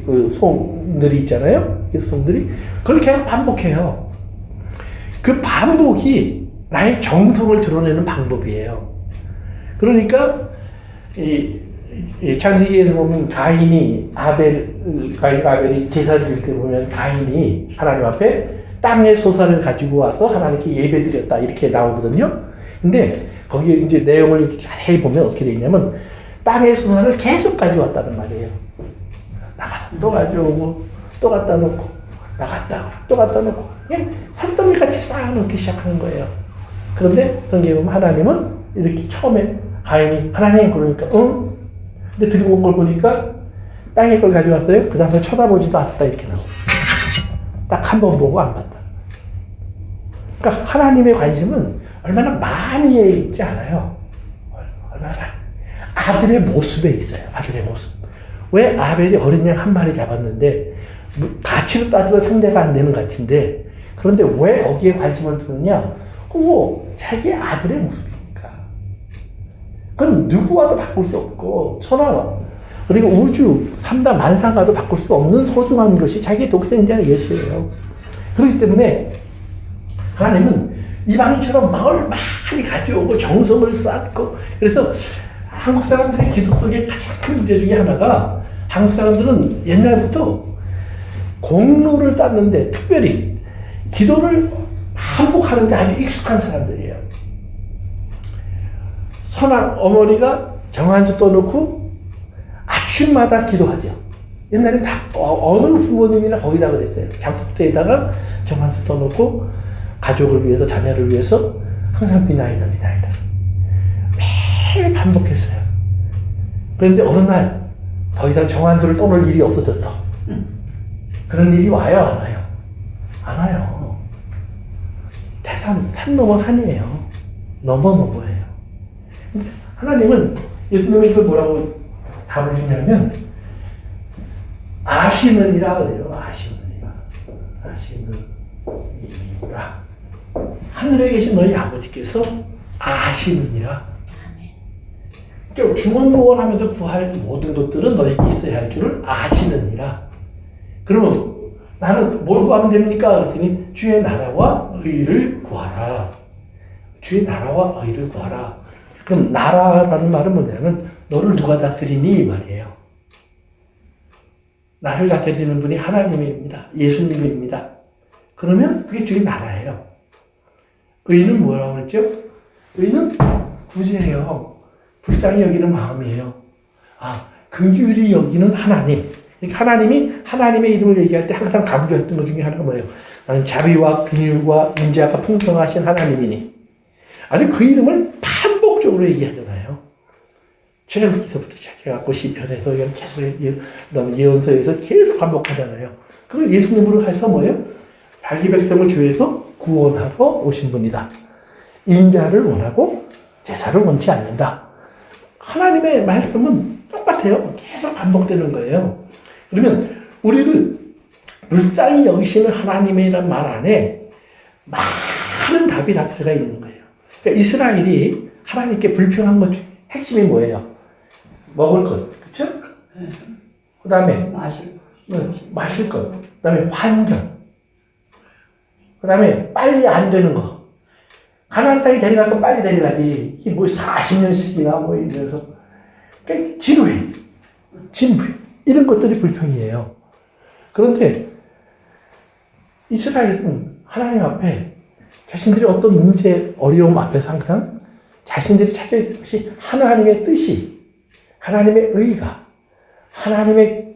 그 송들이 있잖아요. 그 송들이 그걸 계속 반복해요. 그 반복이 나의 정성을 드러내는 방법이에요. 그러니까 이 창세기에서 보면 가인과 아벨이 제사를 드릴 때 보면 가인이 하나님 앞에 땅의 소산을 가지고 와서 하나님께 예배드렸다 이렇게 나오거든요. 근데 거기에 이제 내용을 자세히 보면 어떻게 되어 있냐면 땅의 소산을 계속 가져왔다는 말이에요. 나가서 또 가져오고 또 갖다 놓고 나갔다 또 갖다 놓고 그냥 산더미같이 쌓아놓기 시작하는 거예요. 그런데 성경에 보면 하나님은 이렇게 처음에 가인이 하나님 그러니까 응? 근데 들고 온 걸 보니까 땅의 걸 가져왔어요. 그 다음에 쳐다보지도 않았다 이렇게 나오고 딱 한 번 보고 안 봤다. 그러니까 하나님의 관심은 얼마나 많이에 있지 않아요. 얼마나 아들의 모습에 있어요. 아들의 모습. 왜 아벨이 어린 양 한 마리 잡았는데 가치로 따지면 상대가 안 되는 가치인데 그런데 왜 거기에 관심을 두느냐? 그거 자기 아들의 모습이니까. 그건 누구와도 바꿀 수 없고 천하 그리고 우주 3단 만상가도 바꿀 수 없는 소중한 것이 자기의 독생자 예수예요. 그렇기 때문에 하나님은 이방인처럼 마을 많이 가져오고 정성을 쌓고, 그래서 한국 사람들의 기도 속에 가장 큰 문제 중에 하나가, 한국 사람들은 옛날부터 공로를 땄는데 특별히 기도를 반복하는데 아주 익숙한 사람들이에요. 선악 어머니가 정한수 떠놓고 아침마다 기도하죠. 옛날엔 다 어느 부모님이나 거의 다 그랬어요. 장독대에다가 정한수 떠놓고 가족을 위해서, 자녀를 위해서 항상 비나이다. 매일 반복했어요. 그런데 어느 날 더 이상 정한수를 떠놓을 일이 없어졌어. 그런 일이 와요, 안 와요? 안 와요. 산 넘어 산이에요. 넘어예요. 하나님은, 예수님은 이걸 뭐라고 답을 주냐면, 아시느니라 그래요. 아시느니라. 하늘에 계신 너희 아버지께서 아시느니라. 그러니까 중언부언하면서 구할 모든 것들은 너희에게 있어야 할 줄을 아시느니라. 그러면 나는 뭘 구하면 됩니까? 그랬더니 주의 나라와 의를 구하라. 주의 나라와 의를 구하라. 그럼 나라라는 말은 뭐냐면 너를 누가 다스리니 이 말이에요. 나를 다스리는 분이 하나님입니다. 예수님입니다. 그러면 그게 주의 나라예요. 의는 뭐라고 그랬죠? 의는 구제예요. 불쌍히 여기는 마음이에요. 긍휼히 여기는 하나님. 하나님이 하나님의 이름을 얘기할 때 항상 강조했던 것 중에 하나가 뭐예요? 나는 자비와 긍휼과 인자가 풍성하신 하나님이니. 아니 그 이름을 반복적으로 얘기하잖아요. 출애굽기서부터 시작해갖고 시편에서 계속, 그다음에 예언서에서 계속 반복하잖아요. 그걸 예수님으로 해서 뭐예요? 자기 백성을 죄에서 구원하고 오신 분이다. 인자를 원하고 제사를 원치 않는다. 하나님의 말씀은 똑같아요. 계속 반복되는 거예요. 그러면 우리를 불쌍히 여기시는 하나님이란 말 안에 많은 답이 다 들어가 있는 거예요. 그러니까 이스라엘이 하나님께 불평한 것 중에 핵심이 뭐예요? 먹을 것, 그렇죠? 그 다음에 마실 것, 그 다음에 환경, 그 다음에 빨리 안 되는 거. 가나안 땅에 데려갈 건 빨리 데려가지. 이게 뭐 40년씩이나 뭐 이래서. 그러니까 지루해. 진부해. 이런 것들이 불평이에요. 그런데 이스라엘은 하나님 앞에 자신들이 어떤 문제, 어려움 앞에서 항상 자신들이 찾아야 될 것이 하나님의 뜻이, 하나님의 의가, 하나님의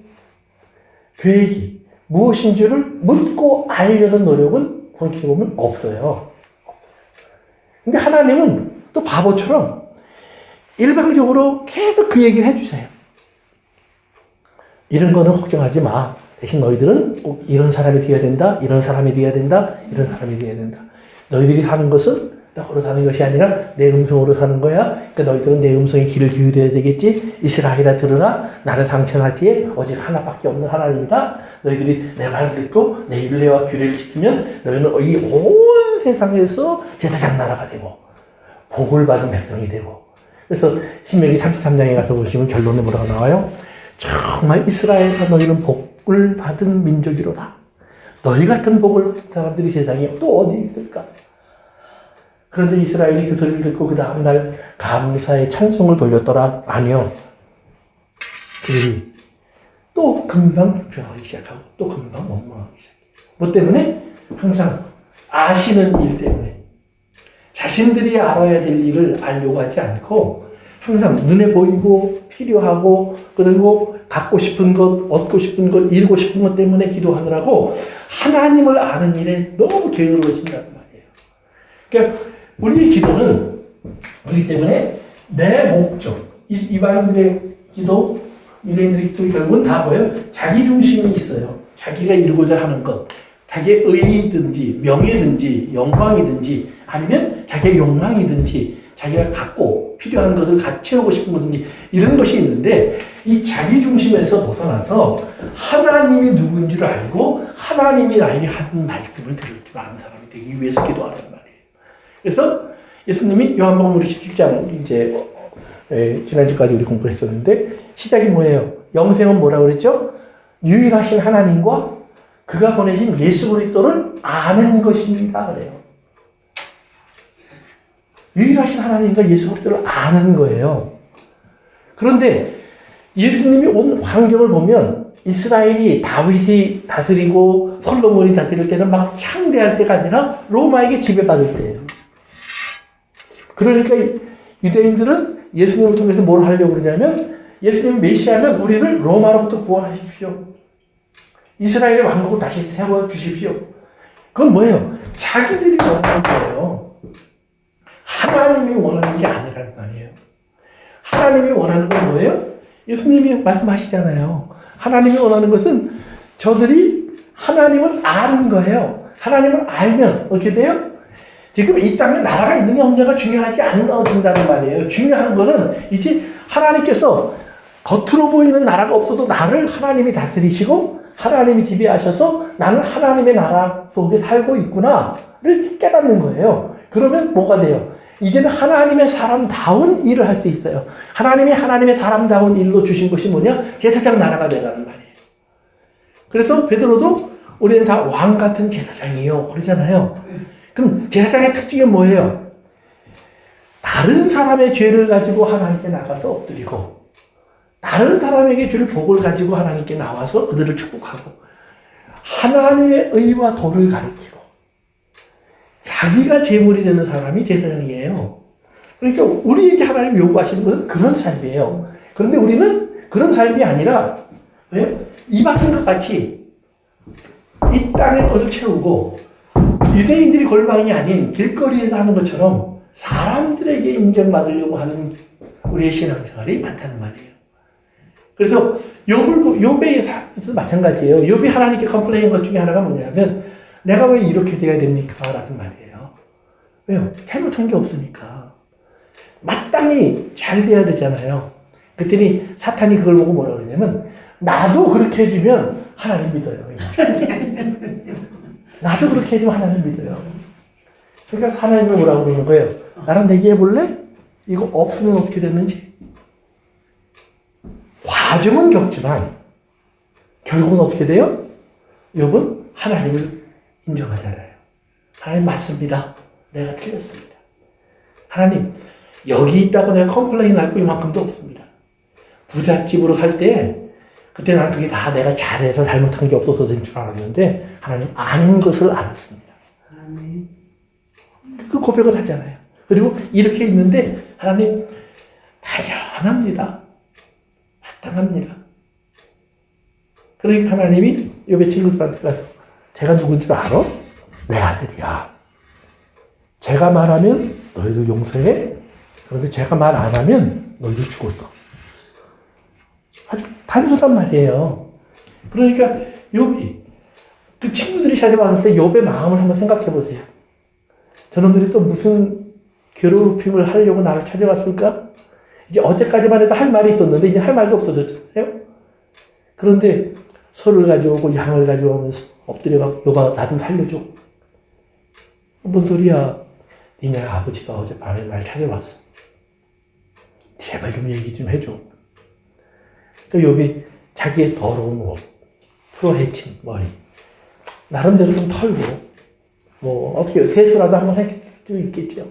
계획이 무엇인 줄을 묻고 알려는 노력은 본격적으로 보면 없어요. 근데 하나님은 또 바보처럼 일방적으로 계속 그 얘기를 해주세요. 이런 거는 걱정하지 마. 대신 너희들은 꼭 이런 사람이 되어야 된다. 이런 사람이 되어야 된다. 이런 사람이 되어야 된다. 너희들이 사는 것은 떡으로 사는 것이 아니라 내 음성으로 사는 거야. 그러니까 너희들은 내 음성에 귀를 기울여야 되겠지. 이스라엘아 들으라. 나를 상천하지에 오직 하나밖에 없는 하나님이다. 너희들이 내 말을 듣고 내 율례와 규례를 지키면 너희는 이 온 세상에서 제사장 나라가 되고 복을 받은 백성이 되고. 그래서 신명기 33장에 가서 보시면 결론에 뭐라고 나와요? 정말 이스라엘과 너희는 복을 받은 민족이로다. 너희 같은 복을 받은 사람들이 세상에 또 어디 있을까? 그런데 이스라엘이 그 소리를 듣고 그 다음날 감사의 찬송을 돌렸더라? 아니요. 그들이 또 금방 불평하기 시작하고 또 금방 원망하기 시작해요. 뭐 때문에? 항상 아시는 일 때문에. 자신들이 알아야 될 일을 알려고 하지 않고 항상 눈에 보이고 필요하고 그리고 갖고 싶은 것, 얻고 싶은 것, 이루고 싶은 것 때문에 기도하느라고 하나님을 아는 일에 너무 게으르워진다는 말이에요. 그러니까 우리의 기도는 그렇기 때문에 내 목적, 이방인들의 기도, 유대인들의 기도 결국은 다 뭐예요? 자기 중심이 있어요. 자기가 이루고자 하는 것, 자기의 의의든지 명예든지 영광이든지 아니면 자기의 욕망이든지 자기가 갖고 필요한 것을 채우고 싶은 것든지 이런 것이 있는데 이 자기 중심에서 벗어나서 하나님이 누구인지를 알고 하나님이 나에게 하는 말씀을 들을 줄 아는 사람이 되기 위해서 기도하는 말이에요. 그래서 예수님이 요한복음 17장 이제 지난주까지 우리 공부를 했었는데 시작이 뭐예요? 영생은 뭐라고 그랬죠? 유일하신 하나님과 그가 보내신 예수 그리스도를 아는 것입니다. 그래요. 유일하신 하나님과 예수 그리스도를 아는 거예요. 그런데 예수님이 온 환경을 보면 이스라엘이 다윗이 다스리고 솔로몬이 다스릴 때는 막 창대할 때가 아니라 로마에게 지배받을 때예요. 그러니까 유대인들은 예수님을 통해서 뭘 하려고 그러냐면 예수님 메시아면 우리를 로마로부터 구원하십시오. 이스라엘의 왕국을 다시 세워주십시오. 그건 뭐예요? 자기들이 원하는 거예요. 하나님이 원하는 게 아니라는 말이에요. 하나님이 원하는 건 뭐예요? 예수님이 말씀하시잖아요. 하나님이 원하는 것은 저들이 하나님을 아는 거예요. 하나님을 알면 어떻게 돼요? 지금 이 땅에 나라가 있느냐 없느냐가 중요하지 않는다는 말이에요. 중요한 거는 이제 하나님께서 겉으로 보이는 나라가 없어도 나를 하나님이 다스리시고 하나님이 지배하셔서 나는 하나님의 나라 속에 살고 있구나를 깨닫는 거예요. 그러면 뭐가 돼요? 이제는 하나님의 사람다운 일을 할 수 있어요. 하나님이 하나님의 사람다운 일로 주신 것이 뭐냐? 제사장 나라가 되라는 말이에요. 그래서 베드로도 우리는 다 왕 같은 제사장이요 그러잖아요. 그럼 제사장의 특징은 뭐예요? 다른 사람의 죄를 가지고 하나님께 나가서 엎드리고 다른 사람에게 줄 복을 가지고 하나님께 나와서 그들을 축복하고 하나님의 의와 도를 가르치고 자기가 제물이 되는 사람이 제사장이에요. 그러니까 우리에게 하나님 요구하시는 것은 그런 삶이에요. 그런데 우리는 그런 삶이 아니라 왜요? 이방인과 같이 이 땅의 것을 채우고 유대인들이 골방이 아닌 길거리에서 하는 것처럼 사람들에게 인정받으려고 하는 우리의 신앙생활이 많다는 말이에요. 그래서 욥에서 마찬가지예요. 욥이 하나님께 컴플레인한 것 중에 하나가 뭐냐면 내가 왜 이렇게 돼야 됩니까? 라는 말이에요. 왜요? 잘못한 게 없으니까. 마땅히 잘 돼야 되잖아요. 그랬더니 사탄이 그걸 보고 뭐라 그러냐면 나도 그렇게 해주면 하나님 믿어요. 나도 그렇게 해주면 하나님 믿어요. 그러니까 하나님은 뭐라고 그러는 거예요? 나랑 내기해 볼래? 이거 없으면 어떻게 됐는지? 과정은 겪지만 결국은 어떻게 돼요? 욥은 하나님을 인정하잖아요. 하나님 맞습니다. 내가 틀렸습니다. 하나님 여기 있다고 내가 컴플레인 할 거 이만큼도 없습니다. 부잣집으로 살 때 그때 난 그게 다 내가 잘해서 잘못한 게 없어서 된 줄 알았는데 하나님 아닌 것을 알았습니다. 그 고백을 하잖아요. 그리고 이렇게 있는데 하나님 당연합니다. 마땅합니다. 그러니까 하나님이 욥의 친구들한테 가서 제가 누군 줄 알아? 내 아들이야. 제가 말하면 너희들 용서해. 그런데 제가 말 안 하면 너희들 죽었어. 아주 단순한 말이에요. 그러니까 욥이 그 친구들이 찾아왔을 때 욥의 마음을 한번 생각해 보세요. 저놈들이 또 무슨 괴롭힘을 하려고 나를 찾아왔을까? 이제 어제까지만 해도 할 말이 있었는데 이제 할 말도 없어졌잖아요. 그런데 소를 가져오고 양을 가져오면서 엎드려가 욥아 나 좀 살려줘. 뭔 소리야? 니네 아버지가 어젯밤에 날 찾아왔어. 제발 좀 얘기 좀 해줘. 또 욥이 자기의 더러운 옷, 풀어헤친 머리, 나름대로 좀 털고, 뭐, 어떻게, 세수라도 한번 할 수 있겠죠.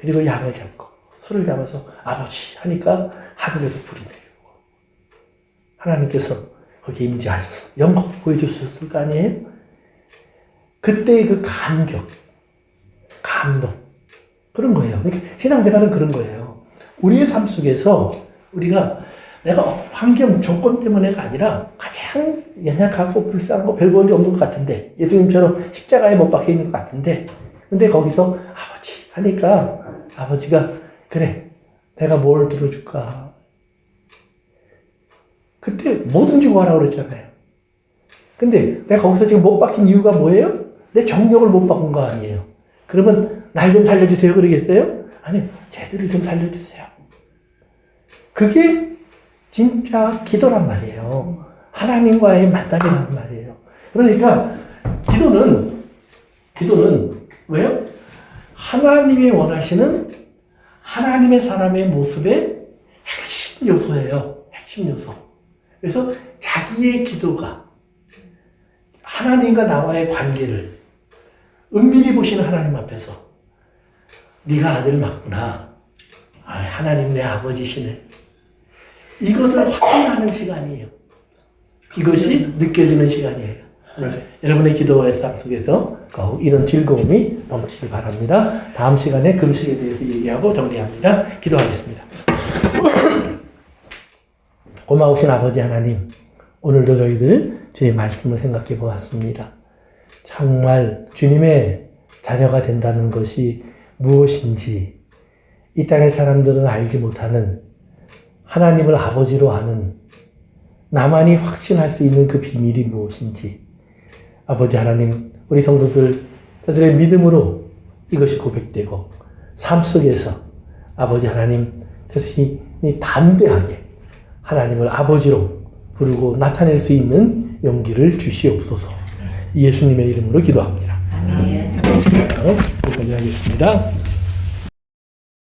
그리고 양을 잡고, 소를 잡아서 아버지 하니까 하늘에서 불이 내리고, 하나님께서 거기에 임재하셔서 영광 보여주셨을 거 아니에요? 그때의 그 감격, 감동, 그런 거예요. 그러니까 신앙생활은 그런 거예요. 우리의 삶 속에서 우리가 내가 환경, 조건 때문에가 아니라 가장 연약하고 불쌍하고 별 볼일 없는 것 같은데 예수님처럼 십자가에 못 박혀 있는 것 같은데 근데 거기서 아버지 하니까 아버지가 그래 내가 뭘 들어줄까 그때 뭐든지 구하라고 그랬잖아요. 근데 내가 거기서 지금 못 박힌 이유가 뭐예요? 내 정력을 못 박은 거 아니에요. 그러면 날 좀 살려주세요 그러겠어요? 아니요. 쟤들을 좀 살려주세요. 그게 진짜 기도란 말이에요. 하나님과의 만남이란 말이에요. 그러니까 기도는 왜요? 하나님이 원하시는 하나님의 사람의 모습에 핵심 요소예요. 핵심 요소. 그래서 자기의 기도가 하나님과 나와의 관계를 은밀히 보시는 하나님 앞에서 네가 아들 맞구나. 아, 하나님 내 아버지시네. 이것을 확인하는 시간이에요. 이것이 느껴지는 시간이에요. 오늘 여러분의 기도의 상 속에서 더욱 이런 즐거움이 넘치길 바랍니다. 다음 시간에 금식에 대해서 얘기하고 정리합니다. 기도하겠습니다. 고마우신 아버지 하나님, 오늘도 저희들 주님 말씀을 생각해 보았습니다. 정말 주님의 자녀가 된다는 것이 무엇인지 이 땅의 사람들은 알지 못하는 하나님을 아버지로 아는 나만이 확신할 수 있는 그 비밀이 무엇인지 아버지 하나님, 우리 성도들 그들의 믿음으로 이것이 고백되고 삶 속에서 아버지 하나님 자신이 담대하게 하나님을 아버지로 부르고 나타낼 수 있는 용기를 주시옵소서. 예수님의 이름으로 기도합니다. 아멘. 여기까지 하겠습니다.